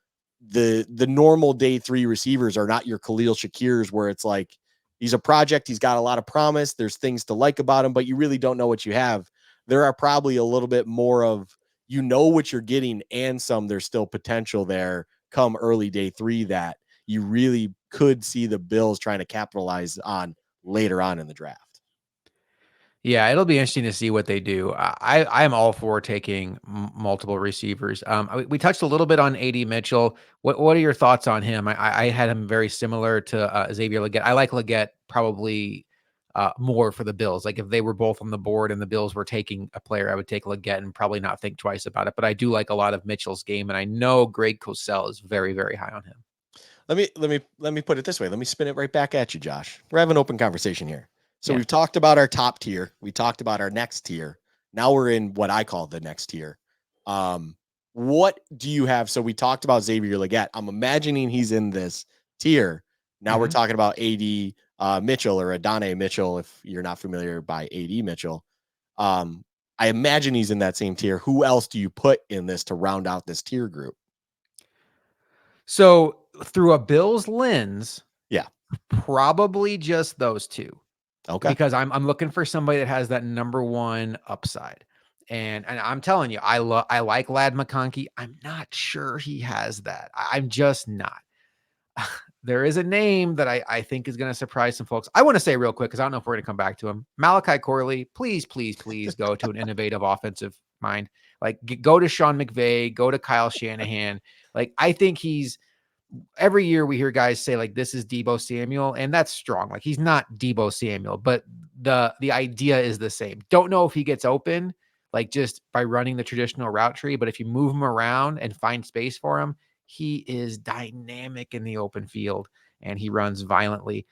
the normal day 3 receivers are not your Khalil Shakirs, where it's like, he's a project. He's got a lot of promise. There's things to like about him, but you really don't know what you have. There are probably a little bit more of, what you're getting and there's still potential there come early day 3 that you really could see the Bills trying to capitalize on later on in the draft. Yeah, it'll be interesting to see what they do. I am all for taking multiple receivers. We touched a little bit on AD Mitchell. What are your thoughts on him? I had him very similar to Xavier Legette. I like Legette probably more for the Bills. Like if they were both on the board and the Bills were taking a player, I would take Legette and probably not think twice about it. But I do like a lot of Mitchell's game, and I know Greg Cosell is very, very high on him. Let me put it this way. Let me spin it right back at you, Josh. We're having an open conversation here. So Yeah. we've talked about our top tier. We talked about our next tier. Now we're in what I call the next tier. What do you have? So we talked about Xavier Legette. I'm imagining he's in this tier. Now we're talking about AD Mitchell or Adonai Mitchell, if you're not familiar by AD Mitchell. I imagine he's in that same tier. Who else do you put in this to round out this tier group? So through a Bills lens, Yeah. probably just those two. Okay. Because I'm looking for somebody that has that number 1 upside. And I'm telling you, I like Lad McConkey. I'm not sure he has that. I'm just not. There is a name that I think is going to surprise some folks. I want to say real quick, because I don't know if we're going to come back to him. Malachi Corley, please, please, please go to an innovative offensive mind. Like, go to Sean McVay, go to Kyle Shanahan. Like, I think he's every year we hear guys say like this is Debo Samuel, and that's strong. Like, he's not Debo Samuel, but the idea is the same. Don't know if he gets open like just by running the traditional route tree, but if you move him around and find space for him, he is dynamic in the open field and he runs violently.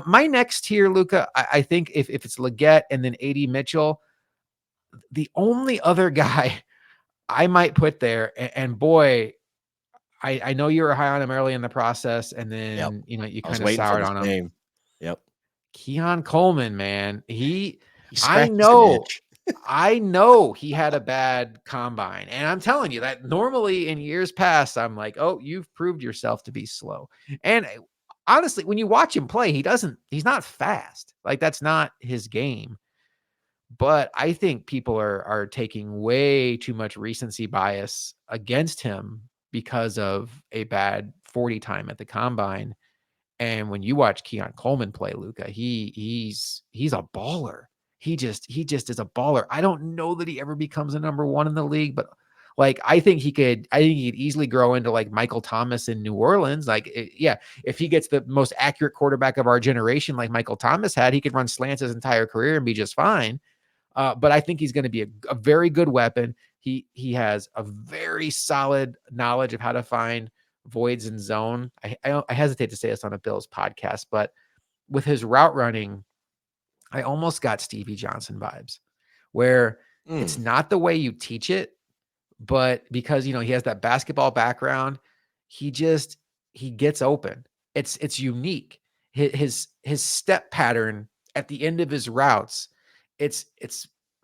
My next tier, Luka, I think if it's Leggett and then AD Mitchell, the only other guy I might put there, and boy, I know you were high on him early in the process, and Yep. then you I was kind of waiting for soured this on him. name. Yep. Keon Coleman, man, he, He I scratches an know, itch. I know he had a bad combine, and I'm telling you that normally in years past, I'm like, oh, you've proved yourself to be slow. And honestly, when you watch him play, he's not fast. Like, that's not his game. But I think people are taking way too much recency bias against him because of a bad 40 time at the combine. And when you watch Keon Coleman play, Luka, he's a baller. He just is a baller. I don't know that he ever becomes a number one in the league, but like I think he could easily grow into like Michael Thomas in New Orleans. Like, yeah, if he gets the most accurate quarterback of our generation, like Michael Thomas had, he could run slants his entire career and be just fine. But I think he's going to be a very good weapon. He has a very solid knowledge of how to find voids in zone. I hesitate to say this on a Bills podcast, but with his route running, I almost got Stevie Johnson vibes, where it's Mm. not the way you teach it, but because he has that basketball background, he just he gets open. It's unique. His step pattern at the end of his routes, it's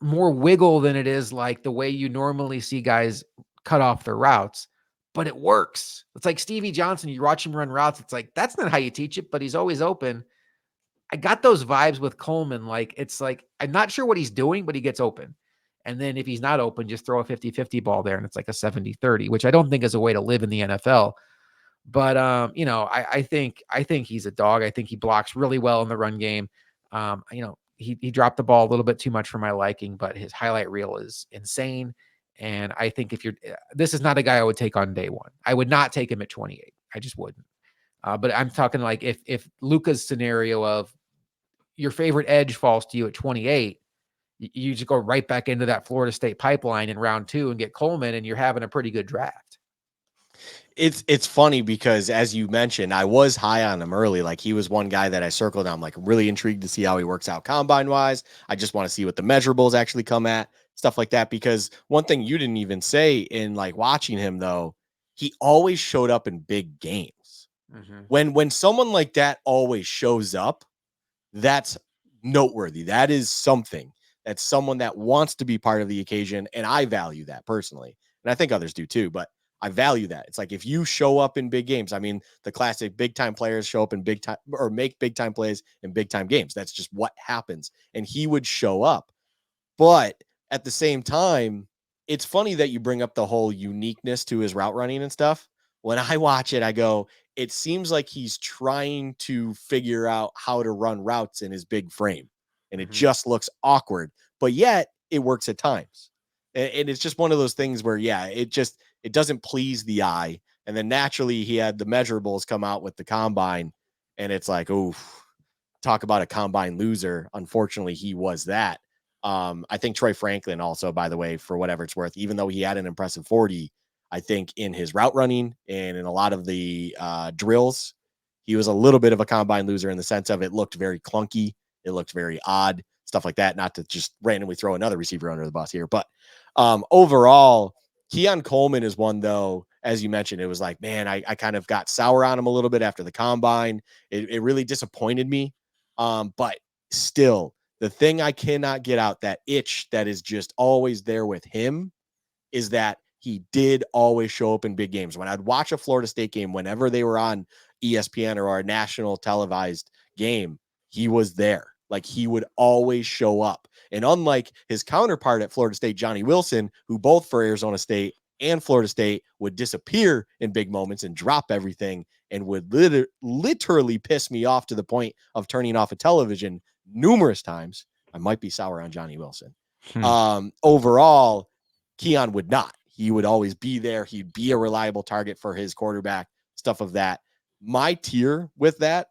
more wiggle than it is like the way you normally see guys cut off their routes, but it works. It's like Stevie Johnson, you watch him run routes, it's like that's not how you teach it, but he's always open. I got those vibes with Coleman. Like, it's like, I'm not sure what he's doing, but he gets open. And then if he's not open, just throw a 50-50 ball there and it's like a 70-30, which I don't think is a way to live in the NFL. But I think he's a dog. I think he blocks really well in the run game. He dropped the ball a little bit too much for my liking, but his highlight reel is insane. And I think this is not a guy I would take on day one. I would not take him at 28. I just wouldn't. But I'm talking like if Luka's scenario of your favorite edge falls to you at 28, you just go right back into that Florida State pipeline in round 2 and get Coleman, and you're having a pretty good draft. It's funny because as you mentioned, I was high on him early. Like, he was one guy that I circled. I'm like really intrigued to see how he works out combine wise. I just want to see what the measurables actually come at, stuff like that. Because one thing you didn't even say in like watching him though, he always showed up in big games. Mm-hmm. When someone like that always shows up, that's noteworthy. That is something. That's someone that wants to be part of the occasion. And I value that personally. And I think others do too, but I value that. It's like if you show up in big games, I mean, the classic big time players show up in big time or make big time plays in big time games. That's just what happens. And he would show up. But at the same time, it's funny that you bring up the whole uniqueness to his route running and stuff. When I watch it, I go, it seems like he's trying to figure out how to run routes in his big frame. And it Mm-hmm. just looks awkward, but yet it works at times. And it's just one of those things where, yeah, it doesn't please the eye. And then naturally he had the measurables come out with the combine. And it's like, oh, talk about a combine loser. Unfortunately, he was that. I think Troy Franklin also, by the way, for whatever it's worth, even though he had an impressive 40, I think in his route running and in a lot of the drills, he was a little bit of a combine loser in the sense of it looked very clunky. It looked very odd, stuff like that. Not to just randomly throw another receiver under the bus here, but overall, Keon Coleman is one, though, as you mentioned, it was like, man, I kind of got sour on him a little bit after the combine. It really disappointed me. But still, the thing I cannot get out, that itch that is just always there with him, is that he did always show up in big games. When I'd watch a Florida State game, whenever they were on ESPN or our national televised game, he was there. Like he would always show up. And unlike his counterpart at Florida State, Johnny Wilson, who both for Arizona State and Florida State would disappear in big moments and drop everything and would literally piss me off to the point of turning off a television numerous times. I might be sour on Johnny Wilson. Overall, Keon would not. He would always be there. He'd be a reliable target for his quarterback, stuff of that. My tier with that,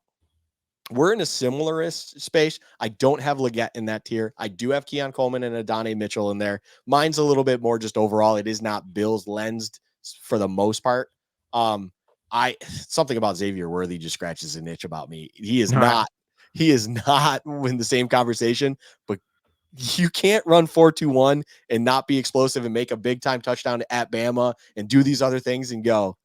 we're in a similar space. I don't have Leggett in that tier. I do have Keon Coleman and Adonai Mitchell in there. Mine's a little bit more just overall. It is not Bills lensed for the most part. Something about Xavier Worthy just scratches an itch about me. He is not in the same conversation, but you can't run 4-2-1 and not be explosive and make a big time touchdown at Bama and do these other things and go,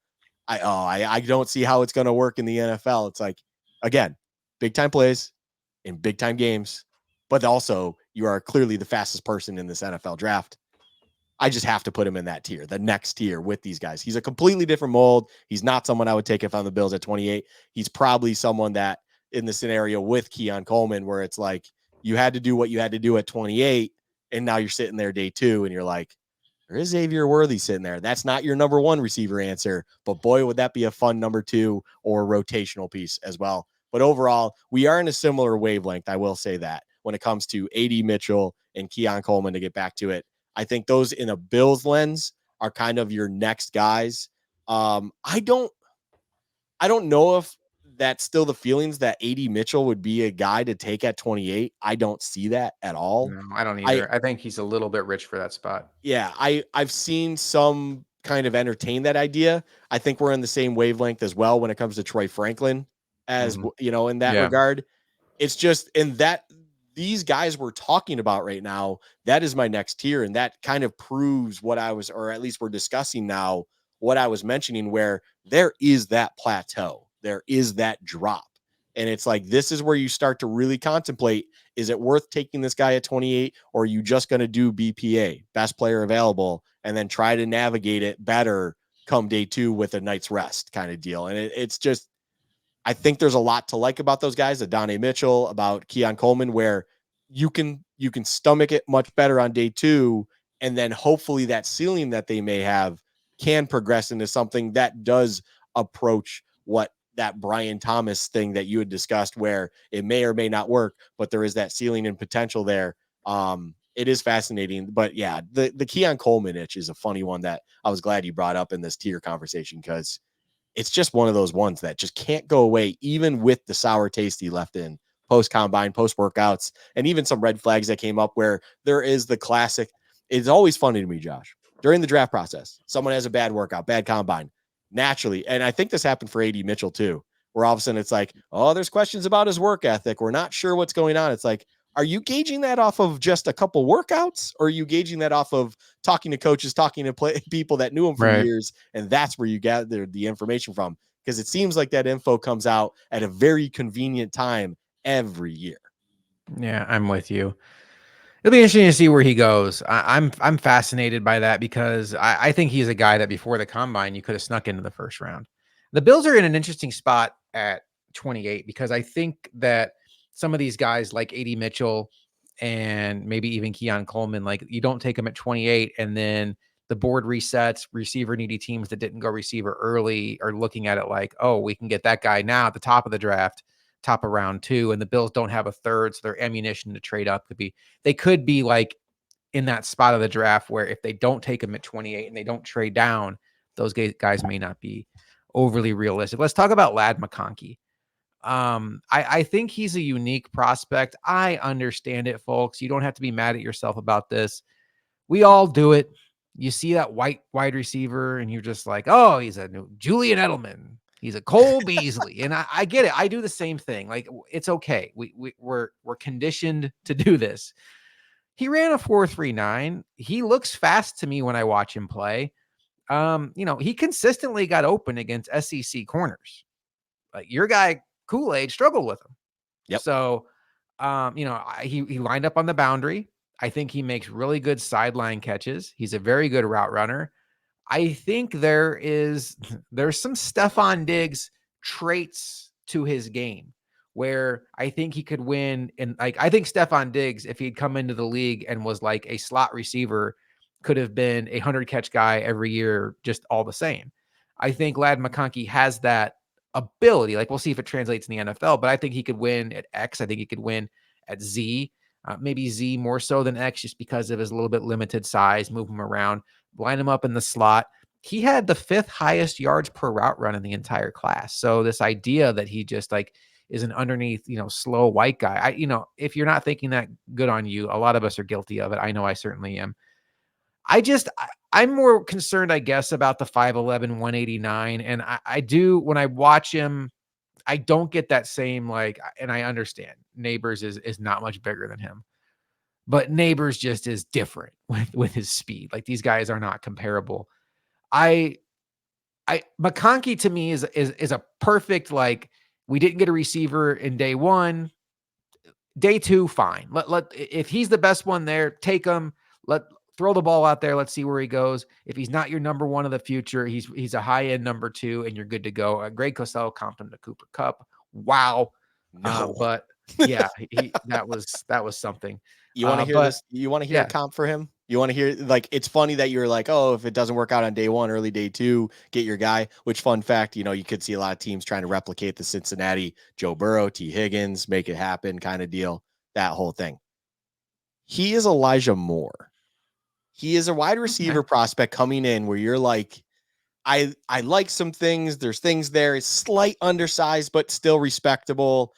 I don't see how it's going to work in the NFL. It's like, again, big time plays in big time games, but also you are clearly the fastest person in this NFL draft. I just have to put him in that tier, the next tier with these guys. He's a completely different mold. He's not someone I would take if I'm the Bills at 28. He's probably someone that in the scenario with Keon Coleman, where it's like you had to do what you had to do at 28, and now you're sitting there day 2, and you're like, there is Xavier Worthy sitting there. That's not your number 1 receiver answer, but boy, would that be a fun number 2 or rotational piece as well. But overall, we are in a similar wavelength. I will say that when it comes to AD Mitchell and Keon Coleman, to get back to it, I think those in a Bills lens are kind of your next guys. I don't know if that's still the feelings that AD Mitchell would be a guy to take at 28. I don't see that at all. No, I don't either. I think he's a little bit rich for that spot. Yeah, I've seen some kind of entertain that idea. I think we're in the same wavelength as well when it comes to Troy Franklin, as in that regard. It's just in that these guys we're talking about right now, that is my next tier. And that kind of proves what I was, or at least we're discussing now, what I was mentioning, where there is that plateau, there is that drop. And it's like, this is where you start to really contemplate, is it worth taking this guy at 28, or are you just going to do BPA, best player available, and then try to navigate it better come day 2 with a night's rest kind of deal? And it's just, I think there's a lot to like about those guys, Adonai Mitchell, about Keon Coleman, where you can stomach it much better on day 2, and then hopefully that ceiling that they may have can progress into something that does approach what that Brian Thomas thing that you had discussed, where it may or may not work, but there is that ceiling and potential there. It is fascinating, but yeah, the Keon Coleman itch is a funny one that I was glad you brought up in this tier conversation, because it's just one of those ones that just can't go away, even with the sour taste he left in post combine, post workouts, and even some red flags that came up where there is the classic. It's always funny to me, Josh, during the draft process, someone has a bad workout, bad combine, naturally. And I think this happened for AD Mitchell too, where all of a sudden it's like, oh, there's questions about his work ethic. We're not sure what's going on. It's like, are you gauging that off of just a couple workouts, or are you gauging that off of talking to coaches, talking to people that knew him for years, and that's where you gather the information from? Because it seems like that info comes out at a very convenient time every year. Yeah, I'm with you. It'll be interesting to see where he goes. I'm fascinated by that, because I think he's a guy that before the combine you could have snuck into the first round. The Bills are in an interesting spot at 28, because I think that some of these guys like AD Mitchell and maybe even Keon Coleman, like you don't take them at 28 and then the board resets. Receiver needy teams that didn't go receiver early are looking at it like, oh, we can get that guy now at the top of the draft, top of round 2, and the Bills don't have a third, so their ammunition to trade up could be like in that spot of the draft where if they don't take him at 28 and they don't trade down, those guys may not be overly realistic. Let's talk about Lad McConkey. I think he's a unique prospect. I understand it, folks. You don't have to be mad at yourself about this. We all do it. You see that white wide receiver and you're just like, oh, he's a new Julian Edelman. He's a Cole Beasley. And I get it. I do the same thing. Like, it's okay. We're conditioned to do this. He ran a 4.39. He looks fast to me when I watch him play. He consistently got open against SEC corners. Like, your guy Kool-Aid struggled with him. Yep. So, he lined up on the boundary. I think he makes really good sideline catches. He's a very good route runner. I think there's some Stephon Diggs traits to his game, where I think he could win. And like, I think Stephon Diggs, if he'd come into the league and was like a slot receiver, could have been a 100 catch guy every year, just all the same. I think Lad McConkey has that ability. Like, we'll see if it translates in the NFL, but I think he could win at X. I think he could win at Z, maybe Z more so than X, just because of his little bit limited size, move him around, line him up in the slot. He had the 5th highest yards per route run in the entire class. So this idea that he just like is an underneath, slow white guy. If you're not thinking that, good on you. A lot of us are guilty of it. I know I certainly am. I'm more concerned, I guess, about the 5'11", 189. And I do, when I watch him, I don't get that same, like, and I understand Neighbors is not much bigger than him, but Neighbors just is different with his speed. Like, these guys are not comparable. I McConkey to me is a perfect, like, we didn't get a receiver in day one. Day two, fine. If he's the best one there, take him. Throw the ball out there. Let's see where he goes. If he's not your number one of the future, he's a high end number two, and you're good to go. Greg Cosell comped him to Cooper Kupp. Wow. No. But yeah, that was something. You want to hear But this? You want to hear a yeah, comp for him? You want to hear, like, it's funny that you're like, oh, if it doesn't work out on day one, early day two, get your guy. Which, fun fact, you could see a lot of teams trying to replicate the Cincinnati Joe Burrow, T. Higgins, make it happen kind of deal. That whole thing. He is Elijah Moore. He is a wide receiver prospect coming in where you're like, I like some things. There's things there. It's slight undersized, but still respectable.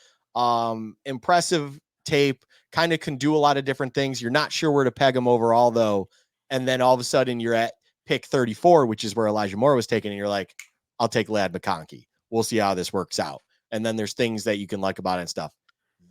Impressive tape. Kind of can do a lot of different things. You're not sure where to peg him overall, though. And then all of a sudden you're at pick 34, which is where Elijah Moore was taken. And you're like, I'll take Lad McConkey. We'll see how this works out. And then there's things that you can like about it and stuff.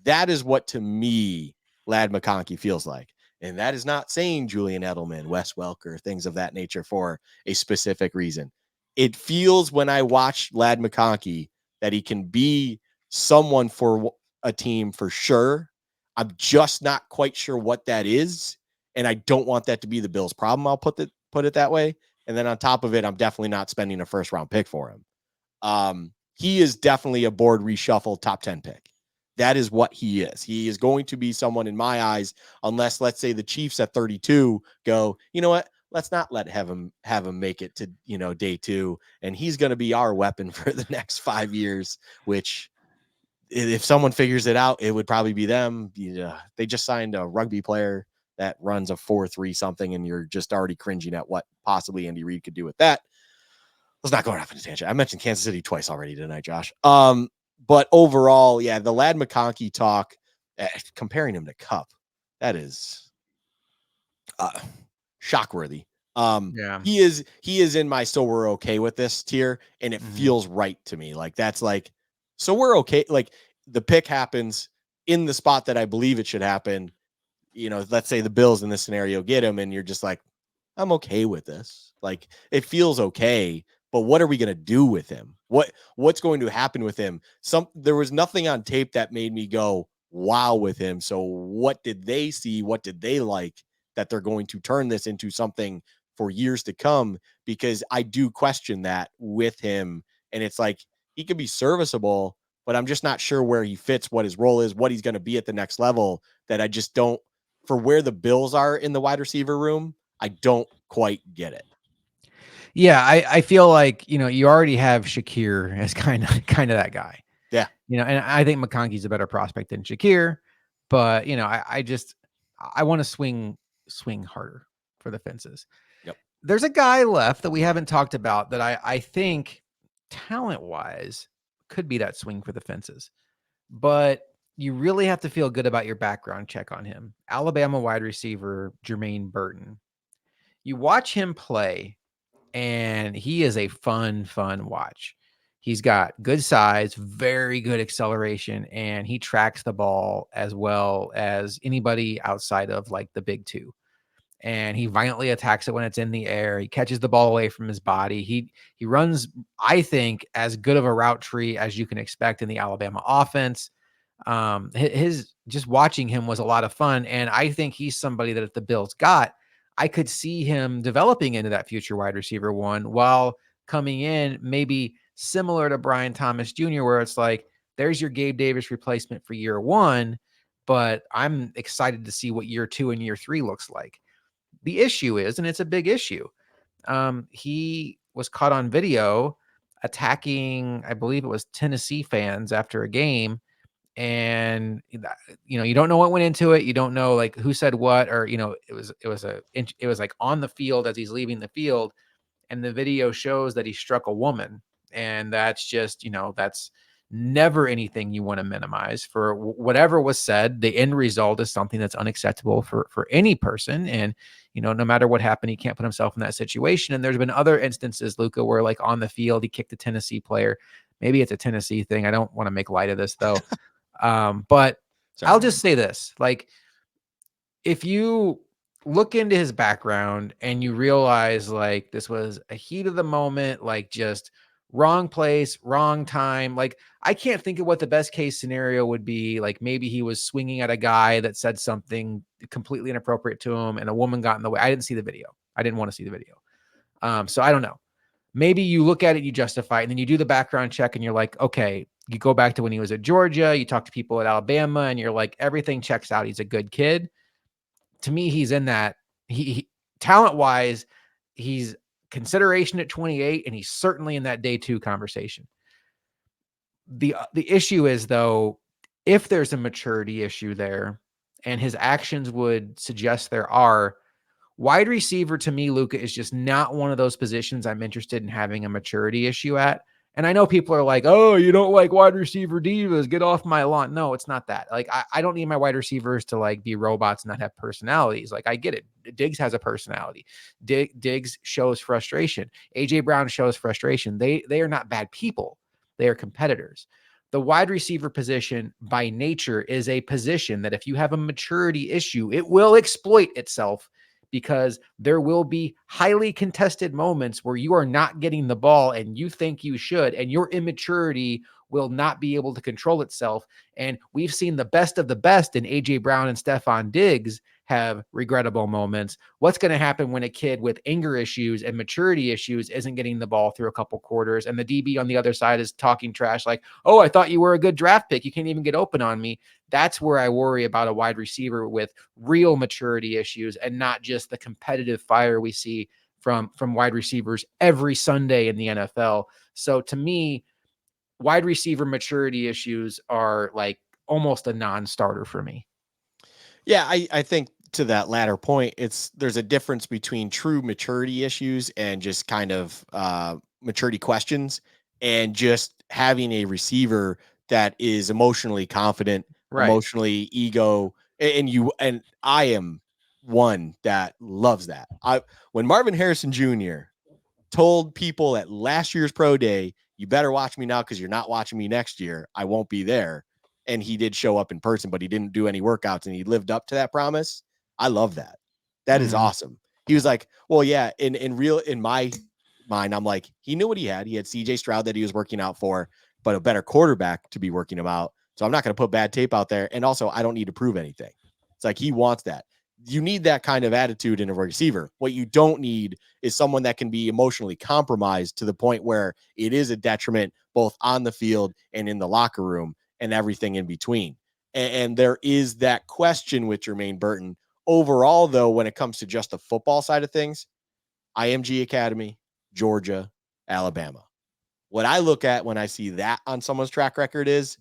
That is what, to me, Lad McConkey feels like. And that is not saying Julian Edelman, Wes Welker, things of that nature for a specific reason. It feels, when I watch Lad McConkey, that he can be someone for a team for sure. I'm just not quite sure what that is. And I don't want that to be the Bills' problem. I'll put it that way. And then on top of it, I'm definitely not spending a first round pick for him. He is definitely a board reshuffle top 10 pick. That is what he is. He is going to be someone in my eyes, unless, let's say, the Chiefs at 32 go, you know what? Let's not have him make it to, day two. And he's going to be our weapon for the next 5 years, which, if someone figures it out, it would probably be them. They just signed a rugby player that runs a 4.3 something, and you're just already cringing at what possibly Andy Reid could do with that. Let's not go off on a tangent. I mentioned Kansas City twice already tonight, Josh. But overall, yeah, the Lad McConkey talk, comparing him to Kupp, that is shockworthy. yeah. He is in my so we're okay with this tier, and it feels right to me. Like, that's like, so we're okay. Like, the pick happens in the spot that I believe it should happen. Let's say the Bills in this scenario get him, and you're just like, I'm okay with this. Like, it feels okay, but what are we going to do with him? What's going to happen with him? There was nothing on tape that made me go, wow, with him. So what did they see? What did they like that they're going to turn this into something for years to come? Because I do question that with him. And it's like, he could be serviceable, but I'm just not sure where he fits, what his role is, what he's going to be at the next level, that I just don't, for where the Bills are in the wide receiver room, I don't quite get it. Yeah, I feel like, you already have Shakir as kind of that guy. Yeah. And I think McConkey's a better prospect than Shakir, but I want to swing harder for the fences. Yep. There's a guy left that we haven't talked about that I think talent-wise could be that swing for the fences. But you really have to feel good about your background check on him. Alabama wide receiver Jermaine Burton. You watch him play, and he is a fun watch. He's got good size, very good acceleration, and he tracks the ball as well as anybody outside of like the big two. And he violently attacks it when it's in the air. He catches the ball away from his body. He runs, I think, as good of a route tree as you can expect in the Alabama offense. His just watching him was a lot of fun, and I think he's somebody that if the Bills got, I could see him developing into that future wide receiver one while coming in maybe similar to Brian Thomas Jr., where it's like, there's your Gabe Davis replacement for year one, but I'm excited to see what year two and year three looks like. The issue is, and it's a big issue, he was caught on video attacking, I believe it was Tennessee fans after a game. And you don't know what went into it. You don't know like who said what, or it was like on the field as he's leaving the field, and the video shows that he struck a woman. And that's just, that's never anything you want to minimize. For whatever was said, the end result is something that's unacceptable for any person. And no matter what happened, he can't put himself in that situation. And there's been other instances, Luka, where like on the field he kicked a Tennessee player. Maybe it's a Tennessee thing. I don't want to make light of this though. But Sorry, I'll man. just say this, like, if you look into his background and you realize like this was a heat of the moment, like just wrong place, wrong time. Like, I can't think of what the best case scenario would be. Like, maybe he was swinging at a guy that said something completely inappropriate to him and a woman got in the way. I didn't see the video. I didn't want to see the video. So I don't know. Maybe you look at it, you justify it, and then you do the background check and you're like, okay, you go back to when he was at Georgia, you talk to people at Alabama, and you're like, everything checks out. He's a good kid. To me, he's in that. He talent wise, he's consideration at 28, and he's certainly in that day two conversation. The issue is though, if there's a maturity issue there, and his actions would suggest there are, wide receiver to me, Luka, is just not one of those positions I'm interested in having a maturity issue at. And I know people are like, oh, you don't like wide receiver divas, get off my lawn. No, it's not that. Like, I don't need my wide receivers to like be robots and not have personalities. Like, I get it. Diggs has a personality. Diggs shows frustration. AJ Brown shows frustration. They are not bad people. They are competitors. The wide receiver position by nature is a position that if you have a maturity issue, it will exploit itself, because there will be highly contested moments where you are not getting the ball and you think you should, and your immaturity will not be able to control itself. And we've seen the best of the best in AJ Brown and Stephon Diggs have regrettable moments. What's going to happen when a kid with anger issues and maturity issues isn't getting the ball through a couple quarters, and the DB on the other side is talking trash like, oh, I thought you were a good draft pick, you can't even get open on me? That's where I worry about a wide receiver with real maturity issues, and not just the competitive fire we see from wide receivers every Sunday in the NFL. So to me, wide receiver maturity issues are like almost a non-starter for me. Yeah, I think to that latter point, there's a difference between true maturity issues and just kind of maturity questions, and just having a receiver that is emotionally confident, Right. emotionally ego, and I am one that loves that. I When Marvin Harrison Jr. told people at last year's pro day, you better watch me now because you're not watching me next year, I won't be there. And he did show up in person, but he didn't do any workouts, and he lived up to that promise. I love that. That is Mm-hmm. awesome. He was like, well, yeah, in my mind, I'm like, he knew what he had. He had CJ Stroud that he was working out for, but a better quarterback to be working him out. So I'm not going to put bad tape out there. And also, I don't need to prove anything. It's like he wants that. You need that kind of attitude in a receiver. What you don't need is someone that can be emotionally compromised to the point where it is a detriment both on the field and in the locker room and everything in between. And there is that question with Jermaine Burton. Overall, though, when it comes to just the football side of things, IMG Academy, Georgia, Alabama. What I look at when I see that on someone's track record is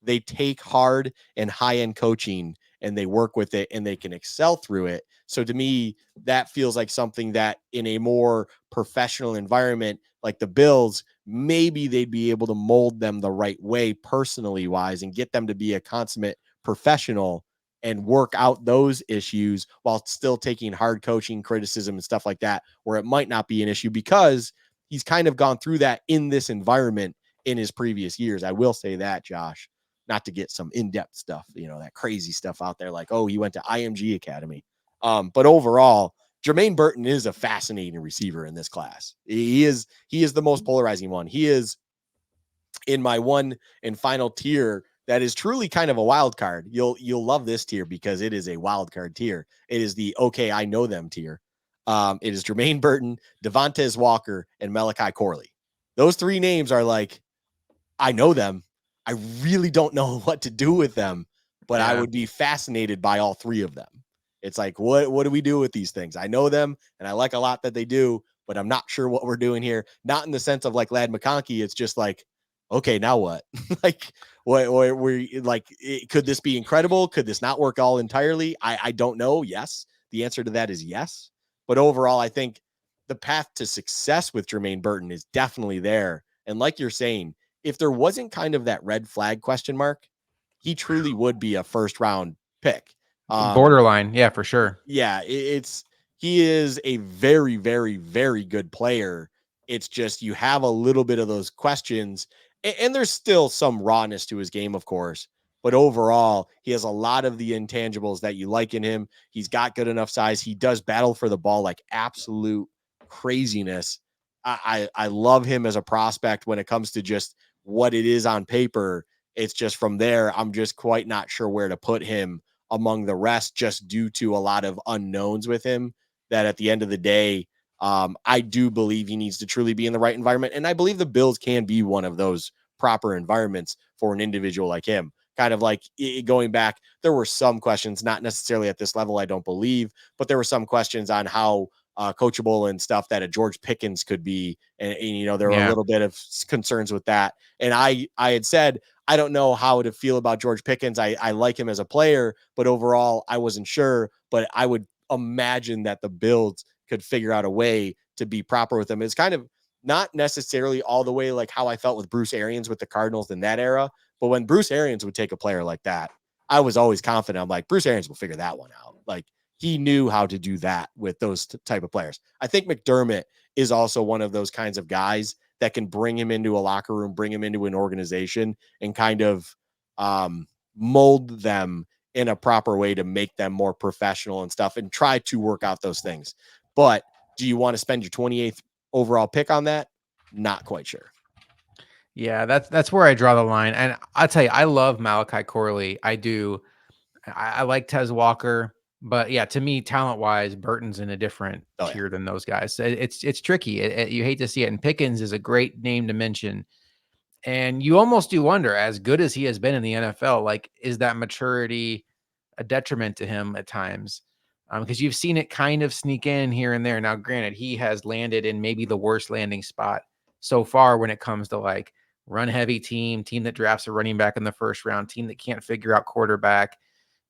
they take hard and high end coaching and they work with it and they can excel through it. So to me, that feels like something that in a more professional environment like the Bills, maybe they'd be able to mold them the right way personally wise and get them to be a consummate professional and work out those issues while still taking hard coaching criticism and stuff like that, where it might not be an issue because he's kind of gone through that in this environment in his previous years. I will say that, Josh, not to get some in-depth stuff, that crazy stuff out there, like, oh, he went to IMG Academy. But overall, Jermaine Burton is a fascinating receiver in this class. He is the most polarizing one. He is in my one and final tier that is truly kind of a wild card. You'll love this tier because it is a wild card tier. It is the okay, I know them tier. It is Jermaine Burton, Devontae Walker, and Malachi Corley. Those three names are like, I know them. I really don't know what to do with them, but I Yeah. would be fascinated by all three of them. It's like, what do we do with these things? I know them and I like a lot that they do, but I'm not sure what we're doing here. Not in the sense of like Lad McConkey. It's just like, okay, now what? Like, what we like? Could this be incredible? Could this not work all entirely? I don't know. Yes, the answer to that is yes. But overall, I think the path to success with Jermaine Burton is definitely there. And like you're saying, if there wasn't kind of that red flag question mark, he truly would be a first round pick. Um, Borderline. Yeah, for sure. yeah, it's he is a very, very, very good player. It's just you have a little bit of those questions, and there's still some rawness to his game, of course. But overall, he has a lot of the intangibles that you like in him. He's got good enough size. He does battle for the ball like absolute craziness. I love him as a prospect when it comes to just what it is on paper. It's just from there, I'm just quite not sure where to put him among the rest, just due to a lot of unknowns with him. That at the end of the day, I do believe he needs to truly be in the right environment. And I believe the Bills can be one of those proper environments for an individual like him. Kind of like going back, there were some questions, not necessarily at this level, I don't believe, but there were some questions on how coachable and stuff that a George Pickens could be. And there were a Yeah. little bit of concerns with that. And I had said, I don't know how to feel about George Pickens. I like him as a player, but overall, I wasn't sure. But I would imagine that the Bills could figure out a way to be proper with him. It's kind of not necessarily all the way like how I felt with Bruce Arians with the Cardinals in that era. But when Bruce Arians would take a player like that, I was always confident. I'm like, Bruce Arians will figure that one out. Like he knew how to do that with those type of players. I think McDermott is also one of those kinds of guys that can bring him into a locker room, bring him into an organization, and kind of mold them in a proper way to make them more professional and stuff, and try to work out those things. But do you want to spend your 28th overall pick on that? Not quite sure. Yeah, that's where I draw the line. And I'll tell you, I love Malachi Corley. I do. I like Tez Walker, but yeah, to me, talent wise, Burton's in a different Oh yeah. tier than those guys. It's tricky. You hate to see it. And Pickens is a great name to mention. And you almost do wonder, as good as he has been in the NFL, like, is that maturity a detriment to him at times? Because you've seen it kind of sneak in here and there. Now, granted, he has landed in maybe the worst landing spot so far when it comes to like run heavy team that drafts a running back in the first round, team that can't figure out quarterback,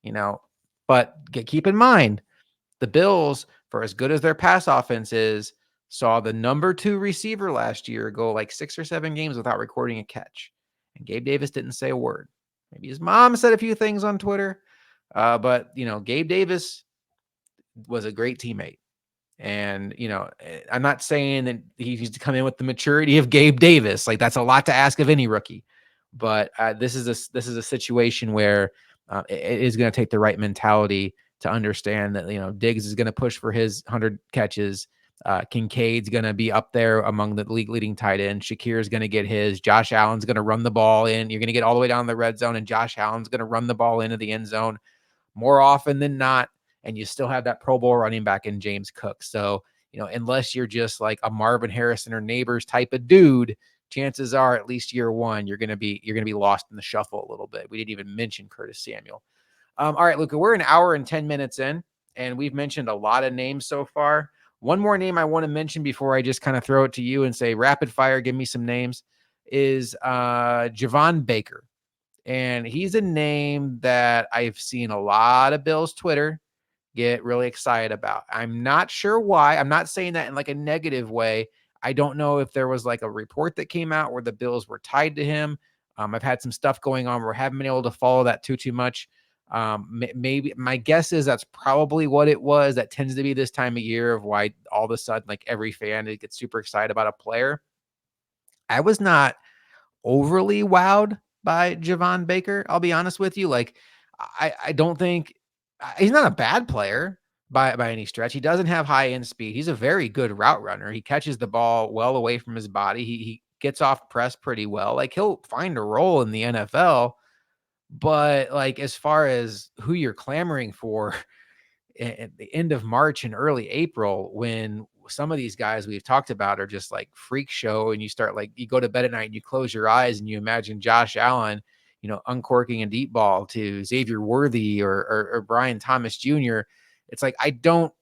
you know. But keep in mind, the Bills, for as good as their pass offense is, saw the number 2 receiver last year go like 6 or 7 games without recording a catch. And Gabe Davis didn't say a word. Maybe his mom said a few things on Twitter. But, Gabe Davis was a great teammate. And, I'm not saying that he needs to come in with the maturity of Gabe Davis. Like, that's a lot to ask of any rookie. But this is a situation where it is going to take the right mentality to understand that, Diggs is going to push for his 100 catches. Kincaid's going to be up there among the league leading tight ends. Shakir's going to get his. Josh Allen's going to run the ball in. You're going to get all the way down the red zone, and Josh Allen's going to run the ball into the end zone more often than not. And you still have that Pro Bowl running back in James Cook. So, unless you're just like a Marvin Harrison or Neighbors type of dude, chances are at least year one, you're gonna be lost in the shuffle a little bit. We didn't even mention Curtis Samuel. All right, Luka, we're an hour and 10 minutes in, and we've mentioned a lot of names so far. One more name I want to mention before I just kind of throw it to you and say rapid fire, give me some names, is Javon Baker. And he's a name that I've seen a lot of Bills Twitter get really excited about. I'm not sure why. I'm not saying that in like a negative way. I don't know if there was like a report that came out where the Bills were tied to him. I've had some stuff going on where I haven't been able to follow that too much. Maybe my guess is that's probably what it was. That tends to be this time of year of why all of a sudden like every fan gets super excited about a player. I was not overly wowed by Javon Baker. I'll be honest with you. Like, I don't think he's not a bad player by any stretch. He doesn't have high end speed. He's a very good route runner. He catches the ball well away from his body. He gets off press pretty well. Like, he'll find a role in the NFL. But like, as far as who you're clamoring for at the end of March and early April, when some of these guys we've talked about are just like freak show. And you start like, you go to bed at night and you close your eyes and you imagine Josh Allen, uncorking a deep ball to Xavier Worthy or Brian Thomas Jr. It's like, I don't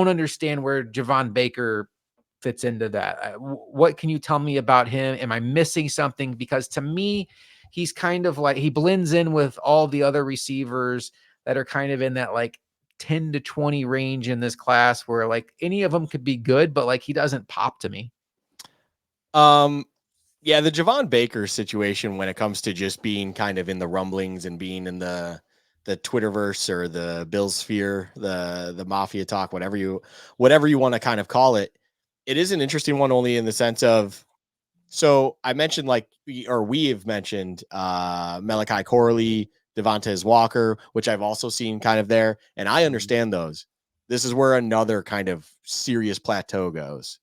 understand where Javon Baker fits into that. What can you tell me about him? Am I missing something? Because to me, he's kind of like, he blends in with all the other receivers that are kind of in that like 10 to 20 range in this class, where like any of them could be good, but like he doesn't pop to me. Um, yeah, the Javon Baker situation when it comes to just being kind of in the rumblings and being in the Twitterverse or the Bill sphere, the mafia talk, whatever you want to kind of call it, it is an interesting one only in the sense of, so I mentioned we have mentioned Malachi Corley, Devontae Walker, which I've also seen kind of there, and I understand those. This is where another kind of serious plateau goes.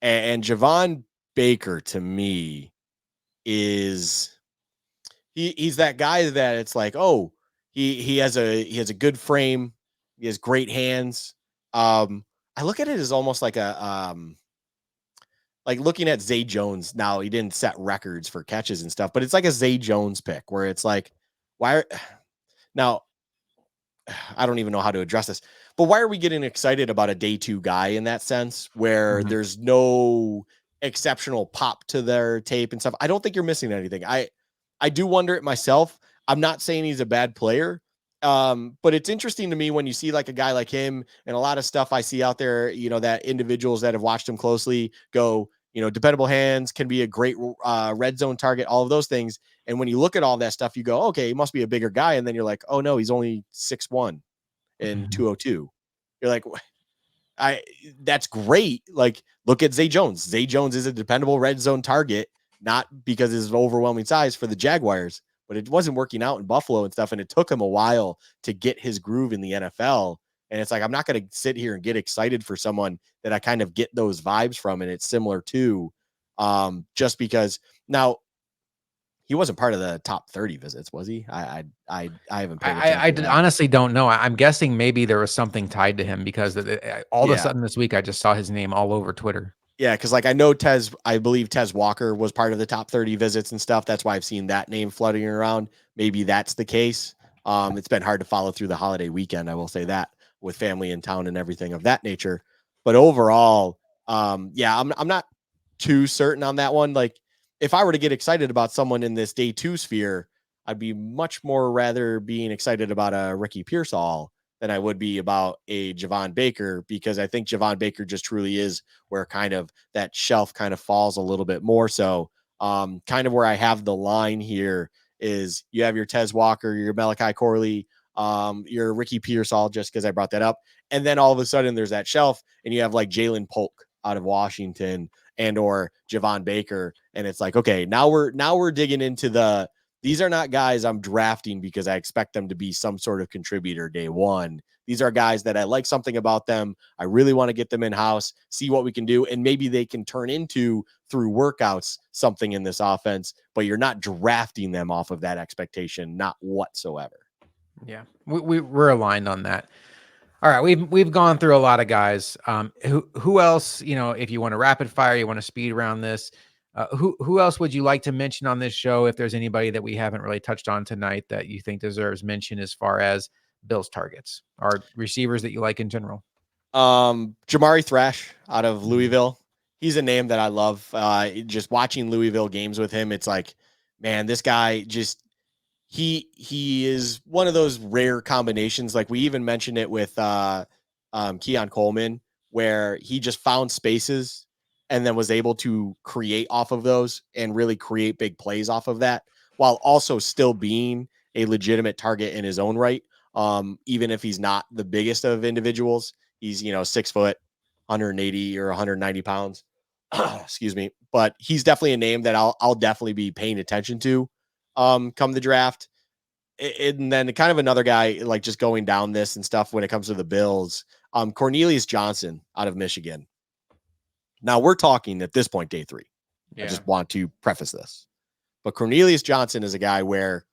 And Javon Baker to me is he's that guy that it's like, oh, he has a good frame, he has great hands. I look at it as almost like looking at Zay Jones. Now he didn't set records for catches and stuff, but it's like a Zay Jones pick where it's like, why are, now I don't even know how to address this, but why are we getting excited about a day two guy in that sense where Mhm. there's no exceptional pop to their tape and stuff? I don't think you're missing anything. I do wonder it myself. I'm not saying he's a bad player. But it's interesting to me when you see like a guy like him and a lot of stuff I see out there, that individuals that have watched him closely go, dependable hands, can be a great red zone target, all of those things. And when you look at all that stuff, you go, okay, he must be a bigger guy. And then you're like, oh no, he's only 6'1" and Mhm. 202. You're like, I that's great. Like, look at Zay Jones. Zay Jones is a dependable red zone target, not because of his overwhelming size for the Jaguars, but it wasn't working out in Buffalo and stuff. And it took him a while to get his groove in the NFL. And it's like, I'm not going to sit here and get excited for someone that I kind of get those vibes from. And it's similar to just because now he wasn't part of the top 30 visits, was he? I haven't paid I attention to that. honestly don't know. I'm guessing maybe there was something tied to him, because all of a Yeah. sudden this week I just saw his name all over Twitter. Yeah, because I believe Tez Walker was part of the top 30 visits and stuff. That's why I've seen that name flooding around. Maybe that's the case. It's been hard to follow through the holiday weekend, I will say that, with family in town and everything of that nature. But overall, yeah, I'm not too certain on that one. Like, if I were to get excited about someone in this day two sphere, I'd be much more rather being excited about a Ricky Pearsall than I would be about a Javon Baker, because I think Javon Baker just truly is where kind of that shelf kind of falls a little bit more. So kind of where I have the line here is you have your Tez Walker, your Malachi Corley, your Ricky Pearsall, just because I brought that up. And then all of a sudden there's that shelf and you have like Jalen Polk out of Washington and or Javon Baker. And it's like, okay, now we're digging into these are not guys I'm drafting because I expect them to be some sort of contributor day one. These are guys that I like something about them. I really want to get them in house, see what we can do, and maybe they can turn into, through workouts, something in this offense, but you're not drafting them off of that expectation, not whatsoever. Yeah, we're aligned on that. All right, we've gone through a lot of guys. Who else? If you want to rapid fire, you want to speed around this. Who else would you like to mention on this show? If there's anybody that we haven't really touched on tonight that you think deserves mention as far as Bills targets or receivers that you like in general? Jamari Thrash out of Mhm. Louisville. He's a name that I love. Just watching Louisville games with him, it's like, man, this guy just he is one of those rare combinations. Like we even mentioned it with Keon Coleman, where he just found spaces and then was able to create off of those and really create big plays off of that, while also still being a legitimate target in his own right. Even if he's not the biggest of individuals, he's 6 foot, 180 or 190 pounds. Excuse me, but he's definitely a name that I'll definitely be paying attention to come the draft. And then kind of another guy, like just going down this and stuff when it comes to the Bills, Cornelius Johnson out of Michigan. Now we're talking at this point, day three. I Yeah. just want to preface this. But Cornelius Johnson is a guy where,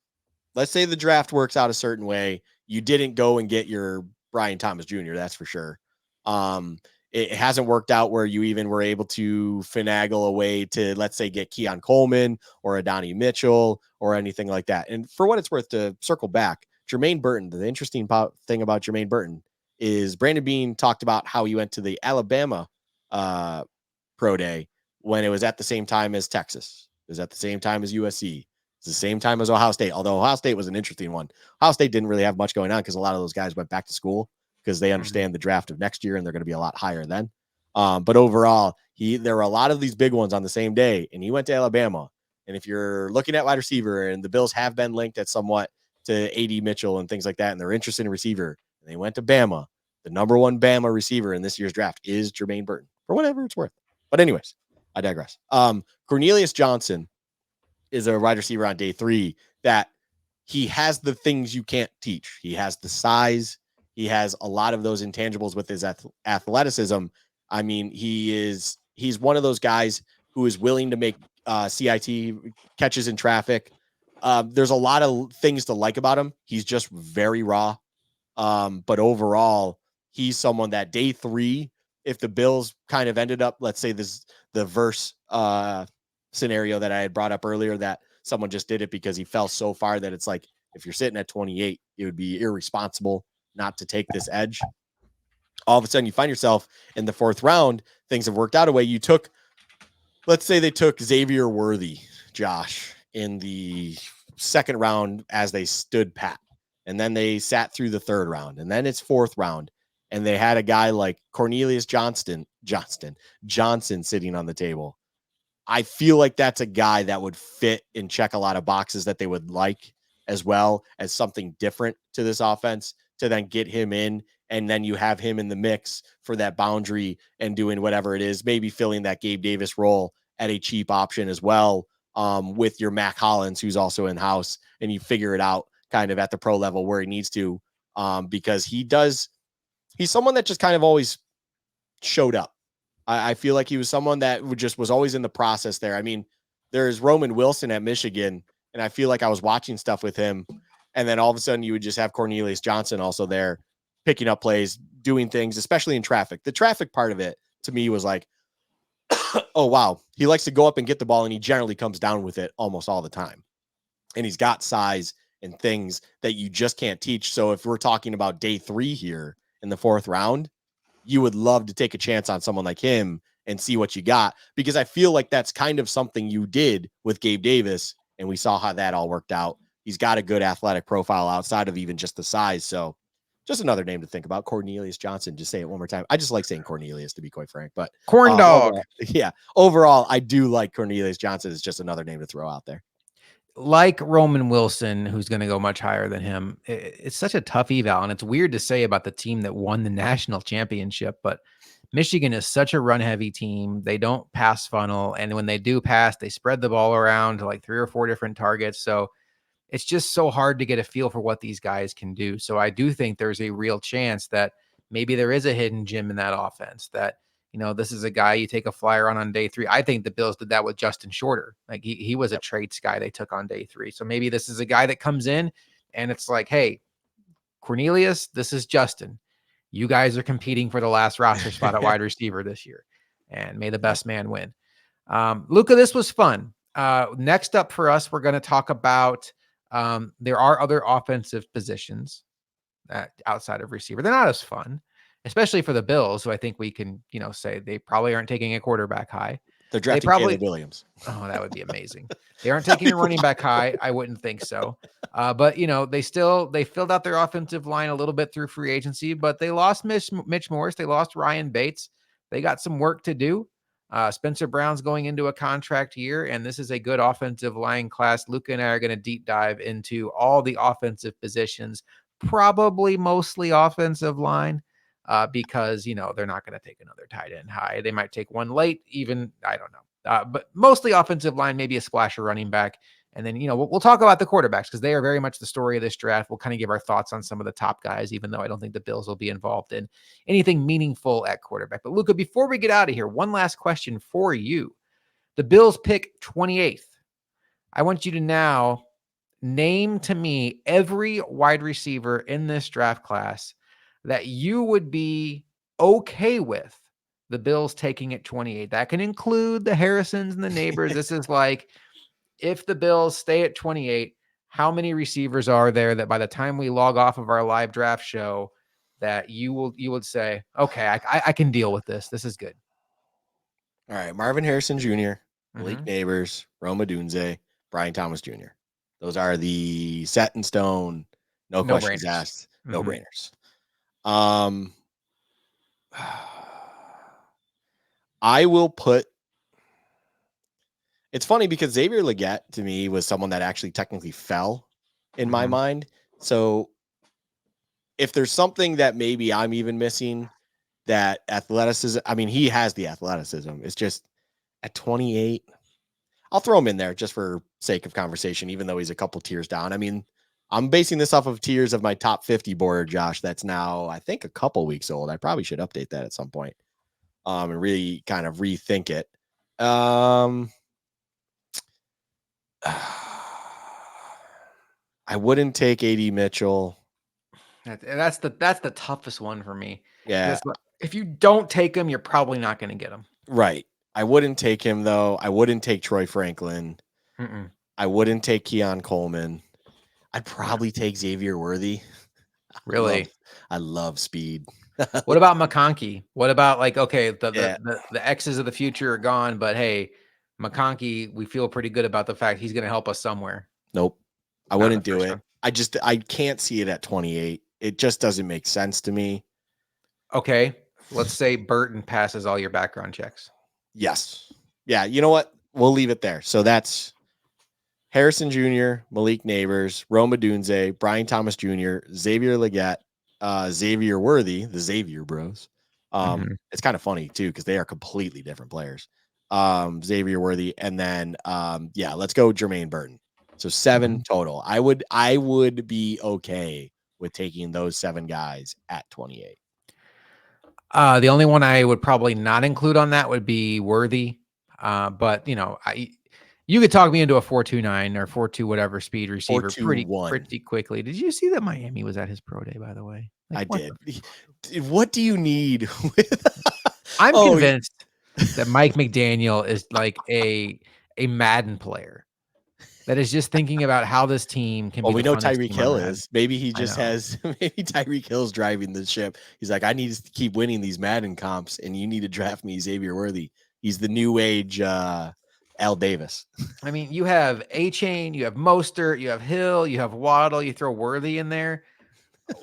let's say the draft works out a certain way, you didn't go and get your Brian Thomas Jr., that's for sure. Um, it hasn't worked out where you even were able to finagle a way to, let's say, get Keon Coleman or Adonai Mitchell or anything like that. And for what it's worth, to circle back, Jermaine Burton, the interesting thing about Jermaine Burton is Brandon Beane talked about how he went to the Alabama pro day when it was at the same time as Texas. It was at the same time as USC. It's the same time as Ohio State, although Ohio State was an interesting one. Ohio State didn't really have much going on because a lot of those guys went back to school because they understand the draft of next year and they're going to be a lot higher then. But overall, there were a lot of these big ones on the same day, and he went to Alabama. And if you're looking at wide receiver, and the Bills have been linked at somewhat to AD Mitchell and things like that, and they're interested in receiver, and they went to Bama. The number one Bama receiver in this year's draft is Jermaine Burton, for whatever it's worth. But anyways, I digress. Cornelius Johnson is a wide receiver on day 3 that he has the things you can't teach. He has the size. He has a lot of those intangibles with his athleticism. I mean, he's one of those guys who is willing to make CIT catches in traffic. There's a lot of things to like about him. He's just very raw. But overall, he's someone that day 3, if the Bills kind of ended up, let's say the verse scenario that I had brought up earlier, that someone just did it because he fell so far that it's like, if you're sitting at 28, it would be irresponsible not to take this edge. All of a sudden you find yourself in the 4th round. Things have worked out a way. You took, let's say they took Xavier Worthy, Josh, in the 2nd round as they stood pat. And then they sat through the 3rd round, and then it's 4th round. And they had a guy like Cornelius Johnson sitting on the table. I feel like that's a guy that would fit and check a lot of boxes that they would like, as well as something different to this offense, to then get him in. And then you have him in the mix for that boundary and doing whatever it is, maybe filling that Gabe Davis role at a cheap option as well, with your Mac Hollins, who's also in house, and you figure it out kind of at the pro level where he needs to, because he's someone that just kind of always showed up. I feel like he was someone that was always in the process there. I mean, there's Roman Wilson at Michigan, and I feel like I was watching stuff with him, and then all of a sudden you would just have Cornelius Johnson also there picking up plays, doing things, especially in traffic. The traffic part of it to me was like, oh, wow. He likes to go up and get the ball, and he generally comes down with it almost all the time. And he's got size and things that you just can't teach. So if we're talking about day 3 here in the 4th round, you would love to take a chance on someone like him and see what you got, because I feel like that's kind of something you did with Gabe Davis, and we saw how that all worked out. He's got a good athletic profile outside of even just the size. So just another name to think about, Cornelius Johnson. Just say it one more time. I just like saying Cornelius, to be quite frank, but Corn dog. Overall, I do like Cornelius Johnson. Is just another name to throw out there. Like Roman Wilson, who's going to go much higher than him. It's such a tough eval, and it's weird to say about the team that won the national championship, but Michigan is such a run-heavy team. They don't pass funnel, and when they do pass, they spread the ball around to like 3 or 4 different targets. So it's just so hard to get a feel for what these guys can do. So I do think there's a real chance that maybe there is a hidden gem in that offense, that this is a guy you take a flyer on day 3. I think the Bills did that with Justin Shorter. Like he was a traits guy they took on day 3. So maybe this is a guy that comes in and it's like, hey, Cornelius, this is Justin. You guys are competing for the last roster spot at wide receiver this year, and may the best man win. Luka, this was fun. Next up for us, we're going to talk about, there are other offensive positions outside of receiver. They're not as fun, especially for the Bills, who I think we can, say they probably aren't taking a quarterback high. They're drafting Caleb Williams. Oh, that would be amazing. They aren't taking a running back high. I wouldn't think so. But they filled out their offensive line a little bit through free agency, but they lost Mitch Morris. They lost Ryan Bates. They got some work to do. Spencer Brown's going into a contract year, and this is a good offensive line class. Luka and I are going to deep dive into all the offensive positions, probably mostly offensive line, because, they're not going to take another tight end high. They might take one late, even, I don't know. But mostly offensive line, maybe a splasher running back. And then, we'll talk about the quarterbacks, because they are very much the story of this draft. We'll kind of give our thoughts on some of the top guys, even though I don't think the Bills will be involved in anything meaningful at quarterback. But Luka, before we get out of here, one last question for you. The Bills pick 28th. I want you to now name to me every wide receiver in this draft class that you would be okay with the Bills taking it 28. That can include the Harrisons and the neighbors. This is like, if the Bills stay at 28, how many receivers are there that by the time we log off of our live draft show that you would say, okay, I can deal with this. This is good. All right, Marvin Harrison Jr., Malik Mm-hmm. Neighbors, Rome Odunze, Brian Thomas Jr. Those are the set in stone, no No questions brainers. asked, no Mm-hmm. brainers. I will put. It's funny because Xavier Legette to me was someone that actually technically fell in my Mm-hmm. mind. So if there's something that maybe I'm even missing, that athleticism. I mean, he has the athleticism. It's just at 28. I'll throw him in there just for sake of conversation, even though he's a couple tiers down. I mean, I'm basing this off of tiers of my top 50 board, Josh. That's now, I think, a couple weeks old. I probably should update that at some point, and really kind of rethink it. I wouldn't take AD Mitchell. That's the toughest one for me. Yeah, If you don't take him, you're probably not going to get him. right. I wouldn't take him, though. I wouldn't take Troy Franklin. Mm-mm. I wouldn't take Keon Coleman. I'd Yeah. probably take Xavier Worthy. I love, Really? I love speed. What about McConkey? What about, like, okay, Yeah. the X's of the future are gone, but hey, McConkey, we feel pretty good about the fact he's going to help us somewhere. Nope. I Not in the wouldn't do first it. round. I can't see it at 28. It just doesn't make sense to me. Okay, let's say Burton passes all your background checks. Yes. Yeah. You know what? We'll leave it there. So that's Harrison Jr., Malik Neighbors, Roma Dunze, Brian Thomas Jr., Xavier Legette, Xavier Worthy, the Xavier Bros. Mhm. It's kind of funny too because they are completely different players. Xavier Worthy, and then yeah, let's go Jermaine Burton. So 7 Mhm. total. I would be okay with taking those 7 guys at 28. The only one I would probably not include on that would be Worthy. But you could talk me into a 4.29 or 4.2 whatever speed receiver 4-2-1. pretty quickly. Did you see that Miami was at his pro day, by the way? Like, I what did. the Dude, what do you need with I'm Oh, convinced that Mike McDaniel is like a Madden player that is just thinking about how this team can well, be we the know funnest Tyreek team on Hill Madden. is. Maybe he I just know. has. Maybe Tyreek Hill's driving the ship. He's like, I need to keep winning these Madden comps, and you need to draft me Xavier Worthy. He's the new age Al Davis. I mean, you have A-Chain, you have Mostert, you have Hill, you have Waddle, you throw Worthy in there.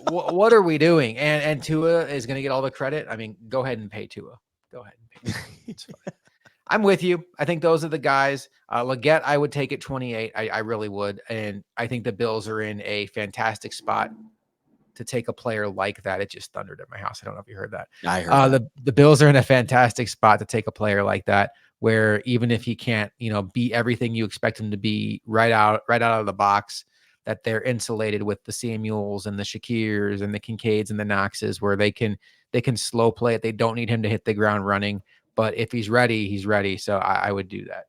What are we doing? And Tua is going to get all the credit. I mean, go ahead and pay Tua. Go ahead and pay Tua. It's fine. I'm with you. I think those are the guys. Legette, I would take at 28. I really would. And I think the Bills are in a fantastic spot to take a player like that. It just thundered at my house. I don't know if you heard that. I heard that. The Bills are in a fantastic spot to take a player like that, where even if he can't, be everything you expect him to be right out of the box, that they're insulated with the Samuels and the Shakirs and the Kincaids and the Knoxes, where they can slow play it. They don't need him to hit the ground running, but if he's ready, he's ready. So I would do that.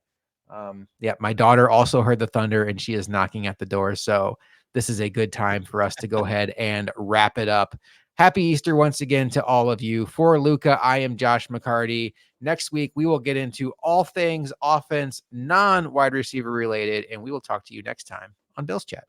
Yeah, my daughter also heard the thunder and she is knocking at the door. So this is a good time for us to go ahead and wrap it up. Happy Easter once again to all of you. For Luka, I am Josh McCarty. Next week, we will get into all things offense, non-wide receiver related, and we will talk to you next time on Bills Chat.